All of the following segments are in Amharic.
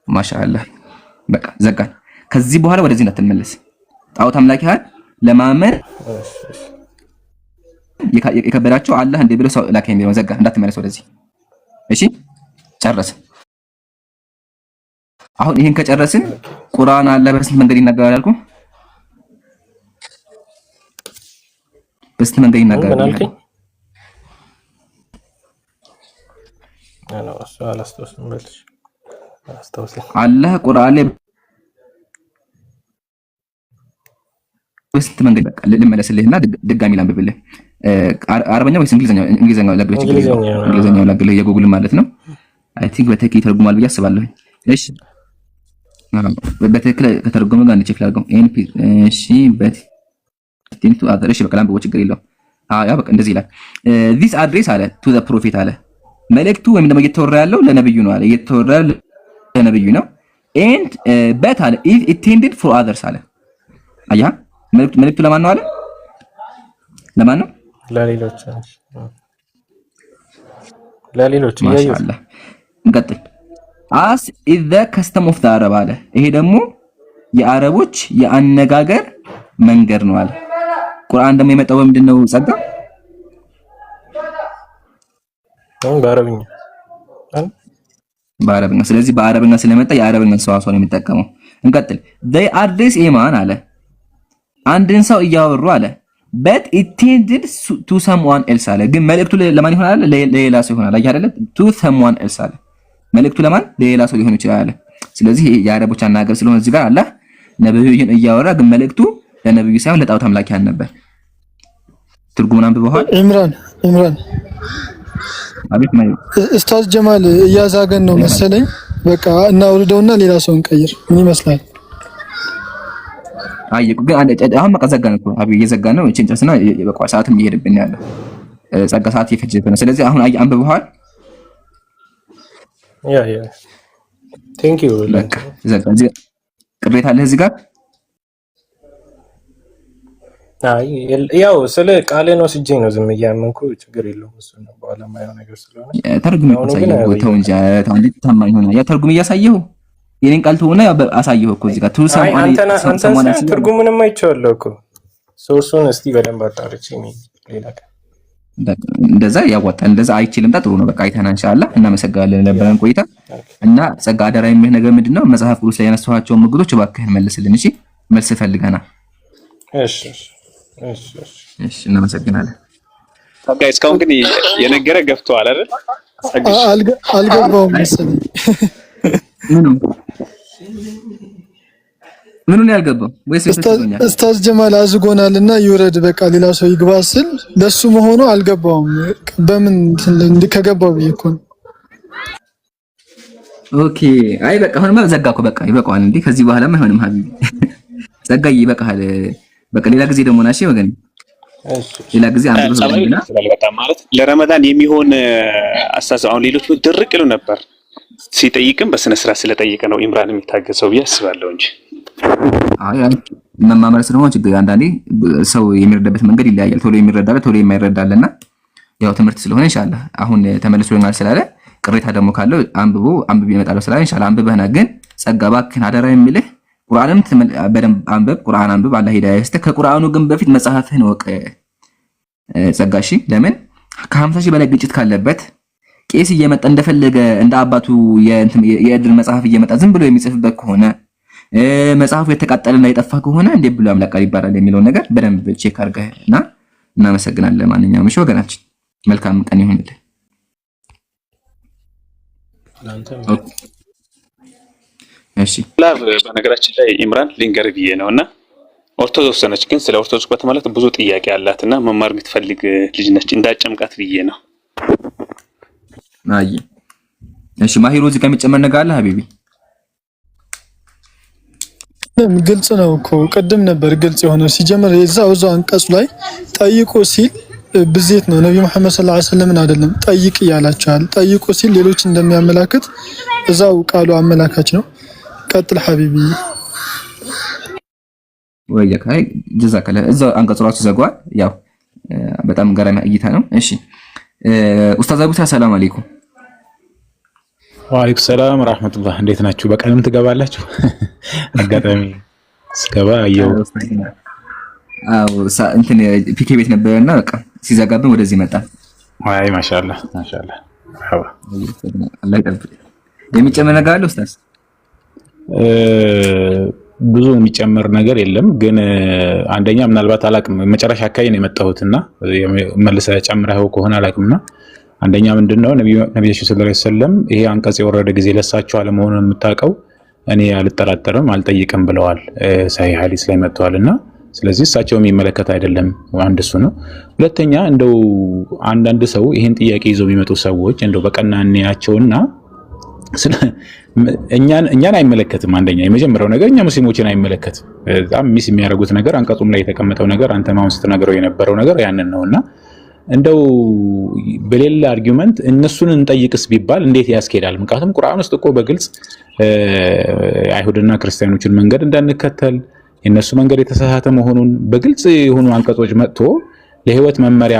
ማሻአላህ በቃ ዘጋን። ከዚህ በኋላ ወደዚህ እንዳትመለስ። ጣዖት አምላኪያን ለማመን የከበዳቸው አላህ እንደ ብሎ ሰው ላከኝ የሚለው ዘጋ። እንዳትመለስ ወደዚህ። እሺ ጨረስን። አሁን ይሄን ከጨረስን ቁርአን አላህ በስንት መንገድ ይናገራል አልኩ? በስንት መንገድ ይናገራል? አላህ ቁርአን ላይ በስንት መንገድ በቃ ልመለስልህና ድጋሚ ላንብብልህ። አረበኛ ወይስ እንግሊዘኛ? እንግሊዘኛው ላግልህ፣ እንግሊዘኛው ላግልህ የጉግል ማለት ነው። አይ ቲንክ በትክክል ተርጉሟል ብዬ አስባለሁ። እሺ በትክክል ከተረጎመ ጋር እንቼክ ላድርገው። እሺ በትክክል ቱ አዘር። እሺ በቃ ላንብበው፣ ችግር የለውም። ያ በቃ እንደዚህ ይላል። ዚስ አድሬስ አለ ቱ ዘ ፕሮፌት አለ። መልእክቱ ወይም ደግሞ እየተወራ ያለው ለነብዩ ነው አለ። እየተወራ ያለው ለነብዩ ነው። ኤንድ በት አለ ኢፍ ኢንቴንድድ ፎር አዘርስ አለ። አያ መልእክቱ ለማን ነው አለ? ለማን ነው? ለሌሎች። ማሻአላህ እንቀጥል። አስ ኢዝ ዘ ከስተም ኦፍ ዘ አረብ አለ። ይሄ ደግሞ የአረቦች የአነጋገር መንገድ ነው አለ። ቁርአን ደግሞ የመጣው በምንድን ነው? ጸጋ በአረብኛ። ስለዚህ በአረብኛ ስለመጣ የአረብኛ ሰዋሰው ነው የሚጠቀመው። እንቀጥል። they address ኤማን አለ አንድን ሰው እያወሩ አለ but it tended to someone else አለ። ግን መልእክቱ ለማን ይሆናል? ለሌላ ሰው ይሆናል። አይ አይደለ? to someone else አለ። መልእክቱ ለማን? ለሌላ ሰው ሊሆን ይችላል አለ። ስለዚህ የአረቦች አናገር ስለሆነ እዚህ ጋር አላህ ነብዩን እያወራ ግን መልእክቱ ለነብዩ ሳይሆን ለጣዖት አምላኪያን ነበር። ትርጉሙን አንብበዋል? ኢምራን አቤት ማይ ኡስታዝ ጀማል እያዛገን ነው መሰለኝ። በቃ እናውርደውና ሌላ ሰው እንቀይር። ምን ይመስላል? አየቁ ግን አሁን በቃ ዘጋን እኮ አብይ እየዘጋን ነው። እቺን ጨርስና በቃ ሰዓትም እየሄድብን ያለው ጸጋ ሰዓት እየፈጀብን ነው። ስለዚህ አሁን አንብበዋል? ያ ቴንክ ዩ በቃ ዘጋ። እዚህ ቅሬታ አለ እዚህ ጋር? አይ ያው ስለ ቃሌን ወስጄ ነው ዝም እያመንኩ ችግር የለውም። እሱ ነው በኋላ ማየው ነገር ስለሆነ ተርጉም እያሳየሁ ተው እንጂ ታንዲ ታማኝ ሆነ ያ ተርጉም እያሳየሁ የኔን ቃል ተውና አሳየሁ እኮ እዚህ ጋር አንተ ትርጉሙንም አይቼዋለሁ እኮ ሶርሱን እስቲ በደንብ አጣርቼ ነው ሌላ ቀን እንደዛ ያዋጣል። እንደዛ አይችልም። ጥሩ ነው በቃ አይተና ኢንሻአላህ እናመሰግናለን ለነበረን ቆይታ እና ጸጋ አደራ የሚል ነገር ምንድነው? መጽሐፍ ቅዱስ ላይ ያነሳኋቸው ምግዶች እባክህን መልስልን። እሺ መልስ ፈልገና እሺ እናመሰግናለን። ታዲያ እስካሁን ግን የነገረ ገፍቷል አይደል? አልገባውም መሰለኝ። ምኑን ያልገባው? ወይስ ኡስታዝ ጀማል አዝጎናልና ይውረድ በቃ ሌላ ሰው ይግባ ስል ለሱ መሆኑ አልገባውም። በምን ከገባው እኮ ኦኬ። አይ በቃ አሁንማ ዘጋኩ። በቃ ይበቃዋል እንዴ ከዚህ በኋላማ አይሆንም ሀቢቢ ዘጋ ይበቃል። በቃ ሌላ ጊዜ ደግሞ ናሽ ወገን ሌላ ጊዜ አንብበውና በጣም ማለት ለረመዳን የሚሆን አስተሳሰብ አሁን ሌሎች ድርቅ ይሉ ነበር። ሲጠይቅም በስነ ስርዓት ስለጠየቀ ነው ኢምራን የሚታገሰው ብዬ አስባለሁ እንጂ አይ መማመር ስለሆነ ችግር አንዳንዴ ሰው የሚረዳበት መንገድ ይለያያል። ቶሎ የሚረዳበት ቶሎ የማይረዳልና ያው ትምህርት ስለሆነ ኢንሻአላህ አሁን ተመልሶልናል ስላለ ቅሬታ ደግሞ ካለው አንብቦ ይመጣል ስላለ ኢንሻአላህ አንብበህና ግን ጸጋ እባክህን አደራ የሚልህ ቁርአንም በደንብ አንብብ። ቁርአን አንብብ አላህ ሂዳያ ይስጥህ። ከቁርአኑ ግን በፊት መጽሐፍህን ወቅ ጸጋሺ ለምን ከ50 ሺህ በላይ ግጭት ካለበት ቄስ እየመጣ እንደፈለገ እንደ አባቱ የእድል መጽሐፍ እየመጣ ዝም ብሎ የሚጽፍበት ከሆነ መጽሐፉ የተቃጠለና የጠፋ ከሆነ እንዴ ብሎ ያምላቃል ይባላል የሚለው ነገር በደንብ ቼክ አድርገህና እናመሰግናለን። ማንኛውም እሺ ወገናችን መልካም ቀን ይሁንልህ። እሺ በነገራችን ላይ ኢምራን ሊንገር ብዬ ነውና ኦርቶዶክስ ነች፣ ግን ስለ ኦርቶዶክስ በተመለከተ ብዙ ጥያቄ አላትና መማር የምትፈልግ ልጅ ነች። እንዳጨምቃት ብዬ ነው። አይ እሺ ማሂሩ እዚህ ጋር የሚጨመር ነገር አለ ሀቢቢ? ግልጽ ነው እኮ ቅድም ነበር ግልጽ የሆነው። ሲጀምር እዛው አንቀጹ ላይ ጠይቁ ሲል ብዜት ነው። ነብዩ መሐመድ ሰለላሁ ዐለይሂ ወሰለም አይደለም ጠይቅ ያላቸዋል። ጠይቁ ሲል ሌሎች እንደሚያመላክት እዛው ቃሉ አመላካች ነው። ቀጥል ሐቢቢ ወይየካይ ጀዛከላ እዛው አንቀጹ ራሱ ዘጓል። ያው በጣም ገራሚ እይታ ነው። እሺ ኡስታዝ አቡታ ሰላም አለይኩም ወአለይኩም ሰላም ወራህመቱላህ። እንዴት ናችሁ? በቀንም ትገባላችሁ? አጋጣሚ ስገባ አየው። እንትን ፒኬ ቤት ነበርና በቃ ሲዘጋብን ወደዚህ መጣ። አይ ማሻአላህ ማሻአላህ። መርሐባ አላህ ይጠብቅ። የሚጨመር ነገር አለ ኡስታዝ? ብዙ የሚጨመር ነገር የለም፣ ግን አንደኛ ምናልባት አላቅም መጨረሻ አካባቢ ነው የመጣሁትና መልሰህ ጨምረኸው ከሆነ አላቅምና አንደኛ ምንድነው ነብያችን ሰለላሁ ዐለይሂ ወሰለም ይሄ አንቀጽ የወረደ ጊዜ ለሳቸው አለመሆኑን የምታውቀው እኔ አልጠራጠርም አልጠይቅም ብለዋል። ሰሂህ ሐዲስ ላይ መጥቷልና ስለዚህ እሳቸው የሚመለከት አይደለም። አንድ እሱ ነው። ሁለተኛ እንደው አንዳንድ ሰው ይሄን ጥያቄ ይዘው የሚመጡ ሰዎች እንደው በቀናኔያቸውና እኛን አይመለከትም። አንደኛ የመጀመሪያው ነገር እኛ ሙስሊሞችን አይመለከትም። በጣም ሚስ የሚያደርጉት ነገር አንቀጹም ላይ የተቀመጠው ነገር አንተ ማውንስ ስትነግረው የነበረው ነገር ያንን ነውና እንደው በሌላ አርጊውመንት እነሱን እንጠይቅስ ቢባል እንዴት ያስኬዳል? ምክንያቱም ቁርአን ውስጥ እኮ በግልጽ አይሁድና ክርስቲያኖችን መንገድ እንዳንከተል የነሱ መንገድ የተሳሳተ መሆኑን በግልጽ የሆኑ አንቀጾች መጥቶ ለህይወት መመሪያ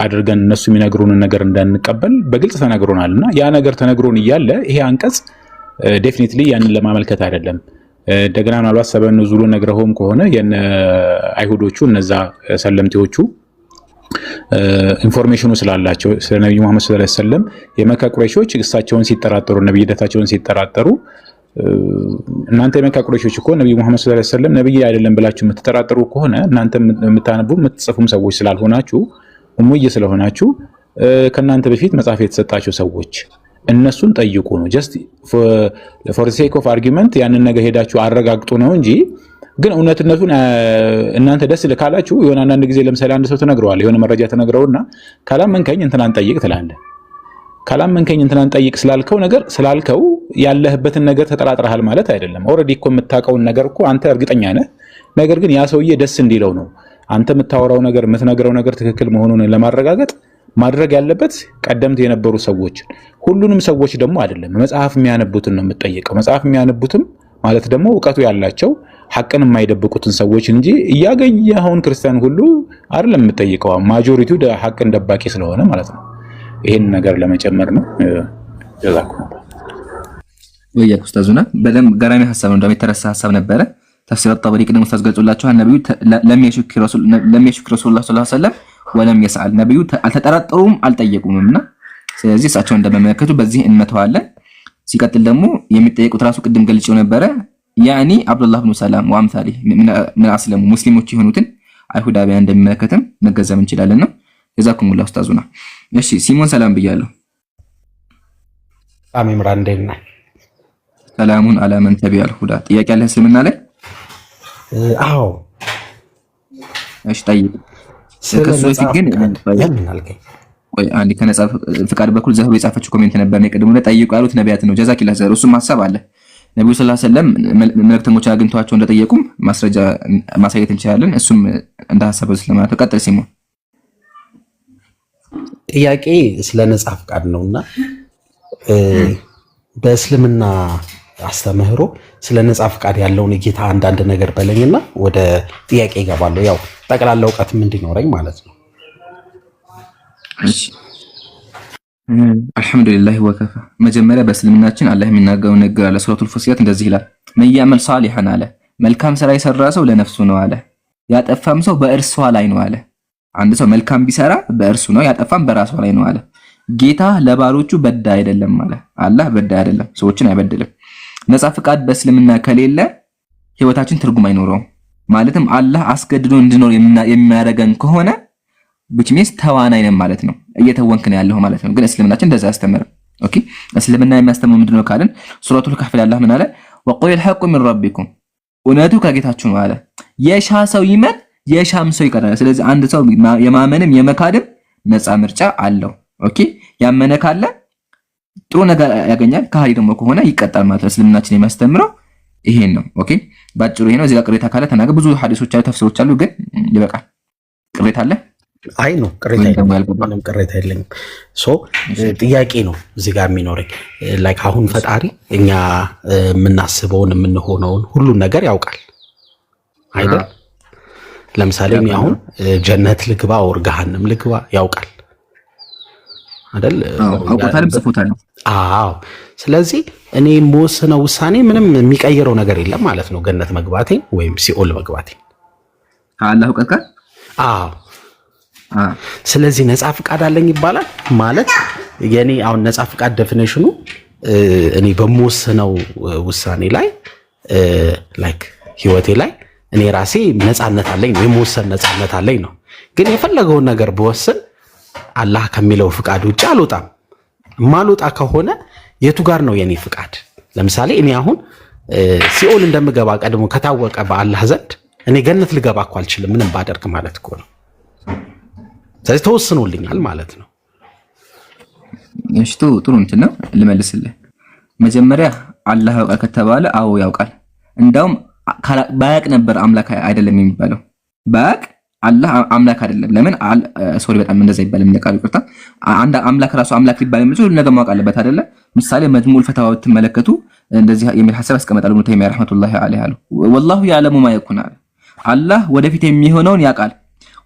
አድርገን እነሱ የሚነግሩንን ነገር እንዳንቀበል በግልጽ ተነግሮናልና ያ ነገር ተነግሮን እያለ ይሄ አንቀጽ ዴፊኒትሊ ያንን ለማመልከት አይደለም። እንደገና ምናልባት ሰበብ ኑዙሉን ነግረውም ከሆነ የነ አይሁዶቹ እነዛ ሰለምቴዎቹ ኢንፎርሜሽኑ ስላላቸው ስለ ነብዩ መሐመድ ሰለላሁ ዐለይሂ ወሰለም የመካ ቁረይሾች እሳቸውን ሲጠራጠሩ ነብይነታቸውን ሲጠራጠሩ እናንተ የመካ ቁረይሾች እኮ ነብዩ መሐመድ ሰለላሁ ዐለይሂ ወሰለም ነብይ አይደለም ብላችሁ የምትጠራጠሩ ከሆነ እናንተ የምታነቡ የምትጽፉም ሰዎች ስላልሆናችሁ ኡሙይ ስለሆናችሁ ከናንተ በፊት መጽሐፍ የተሰጣቸው ሰዎች እነሱን ጠይቁ ነው። ጀስት ፎር ዘ ሴክ ኦፍ አርጊውመንት ያንን ነገር ሄዳችሁ አረጋግጡ ነው እንጂ ግን እውነትነቱን እናንተ ደስ ልካላችሁ የሆነ አንድ ጊዜ ለምሳሌ አንድ ሰው ተነግረዋል የሆነ መረጃ ተነግረውና ካላመንከኝ እንትናን ጠይቅ ትላለህ። ካላመንከኝ እንትናን ጠይቅ ስላልከው ነገር ስላልከው ያለህበትን ነገር ተጠራጥረሃል ማለት አይደለም። ኦሬዲ እኮ የምታውቀውን ነገር እኮ አንተ እርግጠኛ ነህ። ነገር ግን ያ ሰውዬ ደስ እንዲለው ነው አንተ የምታወራው ነገር የምትነግረው ነገር ትክክል መሆኑን ለማረጋገጥ ማድረግ ያለበት ቀደምት የነበሩ ሰዎች ሁሉንም ሰዎች ደግሞ አይደለም መጽሐፍ የሚያነቡትን ነው የምትጠይቀው። መጽሐፍ የሚያነቡትም ማለት ደግሞ ዕውቀቱ ያላቸው ሐቅን የማይደብቁትን ሰዎች እንጂ እያገኘኸውን ክርስቲያን ሁሉ አይደለም የምትጠይቀው። ማጆሪቲው ሐቅን ደባቂ ስለሆነ ማለት ነው። ይሄን ነገር ለመጨመር ነው። ጀዛኩም ወያ ኡስታዙና በደም ገራሚ ሐሳብ ነው። እንደውም የተረሳ ሐሳብ ነበረ። ተፍሲር ጠበሪ ቅድም ኡስታዝ ገልጾላችኋል። ነብዩ ለሚሽክ ረሱላህ ሰለላሁ ዐለይሂ ወሰለም ወለም ይስአል ነብዩ አልተጠራጠሩም አልጠየቁምና ስለዚህ እሳቸው እንደመመለከቱ በዚህ እንመተዋለን። ሲቀጥል ደግሞ የሚጠየቁት ራሱ ቅድም ገልጬው ነበረ ያኒ አብዱላህ ኢብኑ ሰላም ወአምሳሊ ምን አስለሙ ሙስሊሞች የሆኑትን አይሁዳውያን እንደሚመለከትም መገንዘብ እንችላለን ነው። ጀዛኩሙላህ ኡስታዙና። እሺ ሲሞን ሰላም ብያለሁ። ኢምራን እንደና ሰላሙን አላ መን ተቢዐል ሁዳ። ጥያቄ አለ እስልምና ላይ? አዎ እሺ ጠይቅ። ከሱ በፊት ግን ወይ አንዴ ከነጻ ፍቃድ በኩል ዘህሩ የጻፈችው ኮሜንት ነበር ነው ቅድም ጠይቁ ያሉት ነቢያት ነው። ጀዛኪላህ ዘህሩ። እሱም ሐሳብ አለ ነብዩ ሰለላሁ ዐለይሂ ወሰለም መልእክተኞች አግኝተዋቸው እንደጠየቁም ማስረጃ ማሳየት እንችላለን። እሱም እንደ ሐሳብ ስለማለት ተቀጥል ሲሞን ጥያቄ ስለ ነጻ ፍቃድ ነውና በእስልምና አስተምህሮ ስለ ነጻ ፍቃድ ያለውን ጌታ አንዳንድ ነገር በለኝና ወደ ጥያቄ ይገባለሁ። ያው ጠቅላላ ዕውቀትም እንዲኖረኝ ማለት ነው። እሺ አልሐምዱሊላህ ወከፋ። መጀመሪያ በእስልምናችን አላህ የሚናገረው ነገር አለ። ሱረቱል ፉሲላት እንደዚህ ይላል መያመል ሷሊሐን አለ መልካም ስራ የሰራ ሰው ለነፍሱ ነው አለ ያጠፋም ሰው በእርሷ ላይ ነው አለ። አንድ ሰው መልካም ቢሰራ በእርሱ ነው ያጠፋም በራሷ ላይ ነው አለ። ጌታ ለባሮቹ በዳ አይደለም አለ። አላህ በዳ አይደለም፣ ሰዎችን አይበድልም። ነጻ ፍቃድ በእስልምና ከሌለ ህይወታችን ትርጉም አይኖረውም። ማለትም አላህ አስገድዶ እንድኖር የሚያደርገን ከሆነ which means ተዋናይ ነን ማለት ነው። እየተወንክ ነው ያለው ማለት ነው። ግን እስልምናችን እንደዛ ያስተምራል። ኦኬ እስልምና የሚያስተምረው ምንድነው ካልን ሱረቱል ከህፍ ላይ አላህ ምን አለ? ወቁል الحق من ربكم እውነቱ ከጌታችሁ ነው አለ። የሻ ሰው ይመን የሻም ሰው ይቀራል። ስለዚህ አንድ ሰው የማመንም የመካድም ነፃ ምርጫ አለው። ኦኬ ያመነ ካለ ጥሩ ነገር ያገኛል፣ ከሃዲ ደግሞ ከሆነ ይቀጣል ማለት ነው። እስልምናችን የሚያስተምረው ይሄን ነው። ኦኬ ባጭሩ ይሄ ነው። እዚህ ጋር ቅሬታ ካለ ተናገር። ብዙ ሐዲሶች አሉ፣ ተፍሲሮች አሉ፣ ግን ይበቃል። ቅሬታ አለ? አይ ነው ቅሬታ የለኝም። ጥያቄ ነው እዚህ ጋር የሚኖረኝ ላይክ አሁን ፈጣሪ እኛ የምናስበውን የምንሆነውን ሁሉን ነገር ያውቃል አይደል? ለምሳሌ እኔ አሁን ጀነት ልግባ ወር ገሃነም ልግባ ያውቃል አይደል? አውቆታልም ጽፎታል። አዎ ስለዚህ እኔ የምወስነው ውሳኔ ምንም የሚቀይረው ነገር የለም ማለት ነው። ገነት መግባቴ ወይም ሲኦል መግባቴ ከአላህ እውቀት ጋር አዎ ስለዚህ ነፃ ፍቃድ አለኝ ይባላል ማለት የኔ አሁን ነፃ ፍቃድ ዴፊኒሽኑ እኔ በምወስነው ውሳኔ ላይ ላይክ ህይወቴ ላይ እኔ ራሴ ነፃነት አለኝ ነው የምወሰን ነፃነት አለኝ ነው። ግን የፈለገውን ነገር በወሰን አላህ ከሚለው ፍቃድ ውጭ አልወጣም። ማልወጣ ከሆነ የቱ ጋር ነው የኔ ፍቃድ? ለምሳሌ እኔ አሁን ሲኦል እንደምገባ ቀድሞ ከታወቀ በአላህ ዘንድ እኔ ገነት ልገባ እኮ አልችልም ምንም ባደርግ ማለት እኮ ነው። ስለዚህ ተወስኖልኛል ማለት ነው። እሺ ጥሩ እንትን ነው ልመልስልህ። መጀመሪያ አላህ ያውቃል ከተባለ አዎ ያውቃል። እንዳውም ባያቅ ነበር አምላክ አይደለም የሚባለው። ባያቅ አላህ አምላክ አይደለም። ለምን ሶሪ በጣም እንደዛ ይባላል። እንደቃል ይቅርታ። አንድ አምላክ ራሱ አምላክ ሊባል የሚችለው ነገር ማወቅ አለበት አይደለ? ምሳሌ መጅሙዕ ፈታዋ ተመለከቱ እንደዚህ የሚል ሐሳብ ያስቀምጣሉ። ኢብኑ ተይሚያ ረህመቱላሂ ዐለይሂ አሉ ወላሁ ያዕለሙ ማ የኩን አለ። አላህ ወደፊት የሚሆነውን ያውቃል።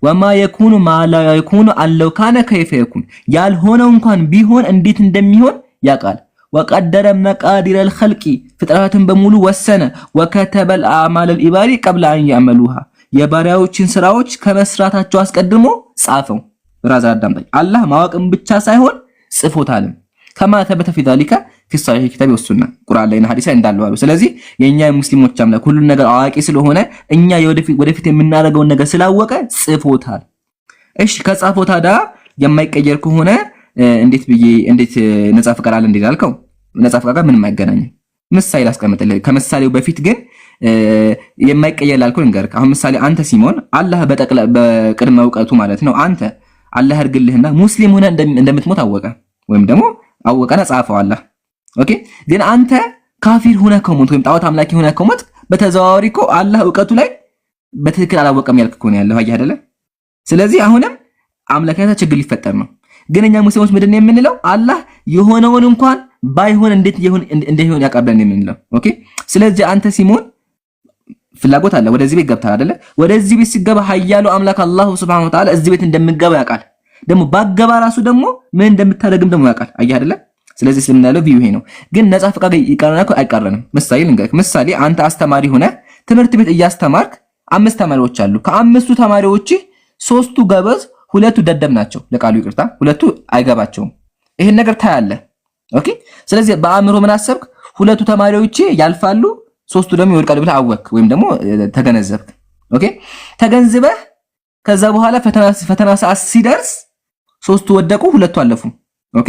ወማ የኩኑ ማ ላ የኩኑ አለው ካነ ከይፈ የኩን ያልሆነው እንኳን ቢሆን እንዴት እንደሚሆን ያውቃል። ወቀደረ መቃዲረ الخلق ፍጥረታትን በሙሉ ወሰነ። ወከተበ الأعمال الإباري قبل أن يعملوها የባሪያዎችን ስራዎች ከመስራታቸው አስቀድሞ ጻፈው። ራዛ አዳምጣኝ አላህ ማወቅም ብቻ ሳይሆን ጽፎታልም። ከማ ተበተ في ذلك في صحيح كتاب والسنة ቁርአን ላይና ሐዲስ ላይ እንዳለው አሉ። ስለዚህ የኛ ሙስሊሞች አምላክ ሁሉን ነገር አዋቂ ስለሆነ እኛ ወደፊት የምናደርገውን ነገር ስላወቀ ጽፎታል። እሺ ከጻፈው ታዲያ የማይቀየር ከሆነ እንዴት ነፃ ፍቃድ አለ እንዴ ያልከው? ነፃ ፍቃድ ጋር ምንም አይገናኝም። ምሳሌ ላስቀምጥልህ። ከምሳሌው በፊት ግን የማይቀየር ላልከው እንገርክ። አሁን ምሳሌ አንተ ሲሞን አላህ በቅድመ እውቀቱ ማለት ነው አንተ አላህ ያርግልህና ሙስሊም ሆነ እንደምትሞት አወቀ ወይም ደግሞ አወቀና ጻፈው አላህ። ኦኬ ግን አንተ ካፊር ሆነ ከሞት ወይም ጣዖት አምላኪ ሆነ ከሞት በተዘዋዋሪ እኮ አላህ እውቀቱ ላይ በትክክል አላወቀም ያልክ እኮ ነው ያለው አየህ አይደለ? ስለዚህ አሁንም አምላካታ ችግር ሊፈጠር ነው። ግን እኛ ሙስሊሞች ምንድነው የምንለው? አላህ የሆነውን እንኳን ባይሆን እንዴት ይሁን ያቀርበን የምንለው። ኦኬ ስለዚህ አንተ ሲሞን ፍላጎት አለ ወደዚህ ቤት ገብታ አይደለ? ወደዚህ ቤት ሲገባ ኃያሉ አምላክ አላህ Subhanahu Wa Ta'ala እዚህ ቤት እንደምገባ ያውቃል። ደግሞ ባገባ ራሱ ደግሞ ምን እንደምታደርግም ደግሞ ያውቃል አየህ አይደለ? ስለዚህ እስልምና ያለው ቪው ይሄ ነው። ግን ነፃ ፍቃድ ይቀርና አይቀርንም። ምሳሌ አንተ አስተማሪ ሆነ ትምህርት ቤት እያስተማርክ 5 ተማሪዎች አሉ። ከ5ቱ ተማሪዎች 3ቱ ገበዝ 2ቱ ደደብ ናቸው። ለቃሉ ይቅርታ 2ቱ አይገባቸውም። ይሄን ነገር ታያለህ። ኦኬ ስለዚህ በአእምሮ ምን አሰብክ? 2ቱ ተማሪዎች ያልፋሉ 3ቱ ደግሞ ይወድቃሉ ብለህ አወክ ወይም ደግሞ ተገነዘብክ። ኦኬ ተገንዝበህ ከዛ በኋላ ፈተና ሰዓት ሲደርስ 3ቱ ወደቁ 2ቱ አለፉ። ኦኬ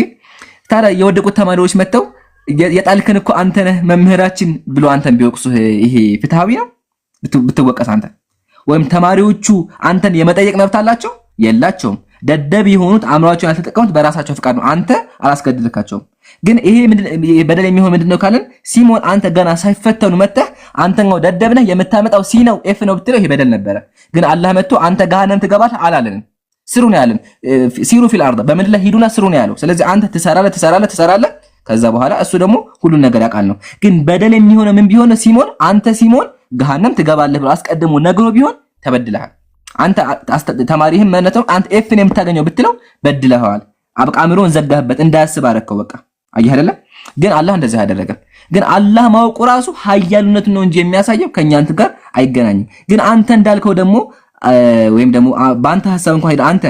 ታዲያ የወደቁት ተማሪዎች መተው የጣልከን እኮ አንተ ነህ መምህራችን ብሎ አንተን ቢወቅሱህ ይሄ ፍትሃዊ ነው? ብትወቀስ አንተ ወይም ተማሪዎቹ አንተን የመጠየቅ መብት አላቸው? የላቸውም። ደደብ የሆኑት አእምሯቸውን ያልተጠቀሙት በራሳቸው ፍቃድ ነው። አንተ አላስገድልካቸውም። ግን ይሄ በደል የሚሆን ምንድነው ካለን ሲሞን አንተ ገና ሳይፈተኑ መተህ አንተኛው ደደብ ነህ የምታመጣው ሲ ነው ኤፍ ነው ብትለው ይሄ በደል ነበረ። ግን አላህ መጥቶ አንተ ገሃነም ትገባለህ አላለንም። ስሩ ነው ያለን። ሲሩ ፊል አርድ በምድር ላይ ሂዱና ስሩ ነው ያለው። ስለዚህ አንተ ትሰራለህ ከዛ በኋላ እሱ ደግሞ ሁሉን ነገር ያውቃል ነው። ግን በደል የሚሆነው ምን ቢሆን ሲሞን አንተ ሲሞን ገሃነም ትገባለህ ብሎ አስቀድሞ ነግሮ ቢሆን ተበድለሃል። አንተ ተማሪህም መነተው አንተ ኤፍን የምታገኘው ብትለው በድለሃል። አብቃምሮን ዘጋህበት እንዳያስብ አረከው በቃ አየህ አይደለ? ግን አላህ እንደዚህ ያደረገ ግን አላህ ማወቁ ራሱ ኃያልነቱን ነው እንጂ የሚያሳየው ከኛ አንተ ጋር አይገናኝም። ግን አንተ እንዳልከው ደግሞ ወይም ደግሞ በአንተ ሐሳብ እንኳን ሄደ አንተ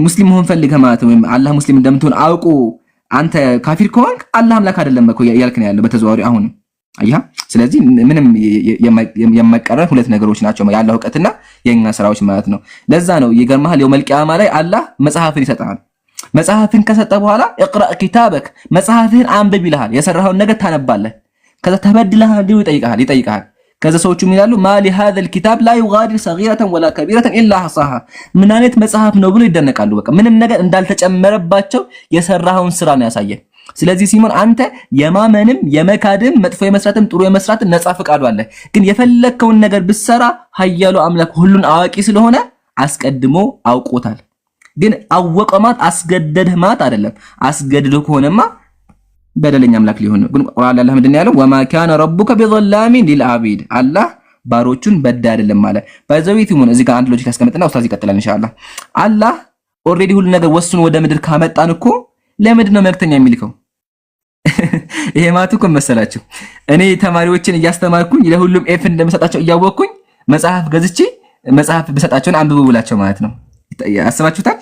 ሙስሊም መሆን ፈልገህ ማለት ወይም አላህ ሙስሊም እንደምትሆን አውቆ አንተ ካፊር ከሆንክ አላህ አምላክ አይደለም እኮ ያልክ ነው ያለው በተዘዋዋሪ አሁን አያ። ስለዚህ ምንም የማይቀረን ሁለት ነገሮች ናቸው ያለው እውቀትና የኛ ስራዎች ማለት ነው። ለዛ ነው ይገርምሃል የውመል ቂያማ ላይ አላህ መጽሐፍን ይሰጣል። መጽሐፍን ከሰጠ በኋላ اقرأ كتابك መጽሐፍህን አንብብ ይልሃል። የሰራኸውን ነገር ታነባለህ። ከዛ ተበድለሃል ይጠይቃል። ከዛ ሰዎቹ ምን ይላሉ? ማሊ هذا الكتاب لا يغادر صغيرة ولا كبيرة إلا أحصاها ምን አይነት መጽሐፍ ነው ብሎ ይደነቃሉ። በቃ ምንም ነገር እንዳልተጨመረባቸው የሰራኸውን ስራ ነው ያሳየ። ስለዚህ ሲሞን አንተ የማመንም የመካድም መጥፎ የመስራትም ጥሩ የመስራትም ነፃ ፍቃዱ አለ። ግን የፈለከውን ነገር ብትሰራ ኃያሉ አምላክ ሁሉን አዋቂ ስለሆነ አስቀድሞ አውቆታል። ግን አወቀማት አስገደድህ ማለት አይደለም። አስገድዶ ከሆነማ በደለኛ አምላክ ሊሆን ነው። ግን ቁርአን ላይ አላህ ምንድነው ያለው? ወማ ካነ ረቡከ ቢዘላሚን ሊልዓቢድ አላህ ባሮቹን በዳ አይደለም ማለት ባይዘዊት ይሁን። እዚህ ጋር አንድ ሎጂክ አስቀምጥና ኡስታዝ ይቀጥላል ኢንሻአላህ። አላህ ኦሬዲ ሁሉ ነገር ወስኖ ወደ ምድር ካመጣን እኮ ለምንድን ነው መልእክተኛ የሚልከው? ይሄ ማለት እኮ መሰላችሁ እኔ ተማሪዎችን እያስተማርኩኝ ለሁሉም ኤፍ እንደምሰጣቸው እያወቅኩኝ መጽሐፍ ገዝቼ መጽሐፍ ብሰጣቸውን አንብቡ ብላቸው ማለት ነው። አስባችሁታል?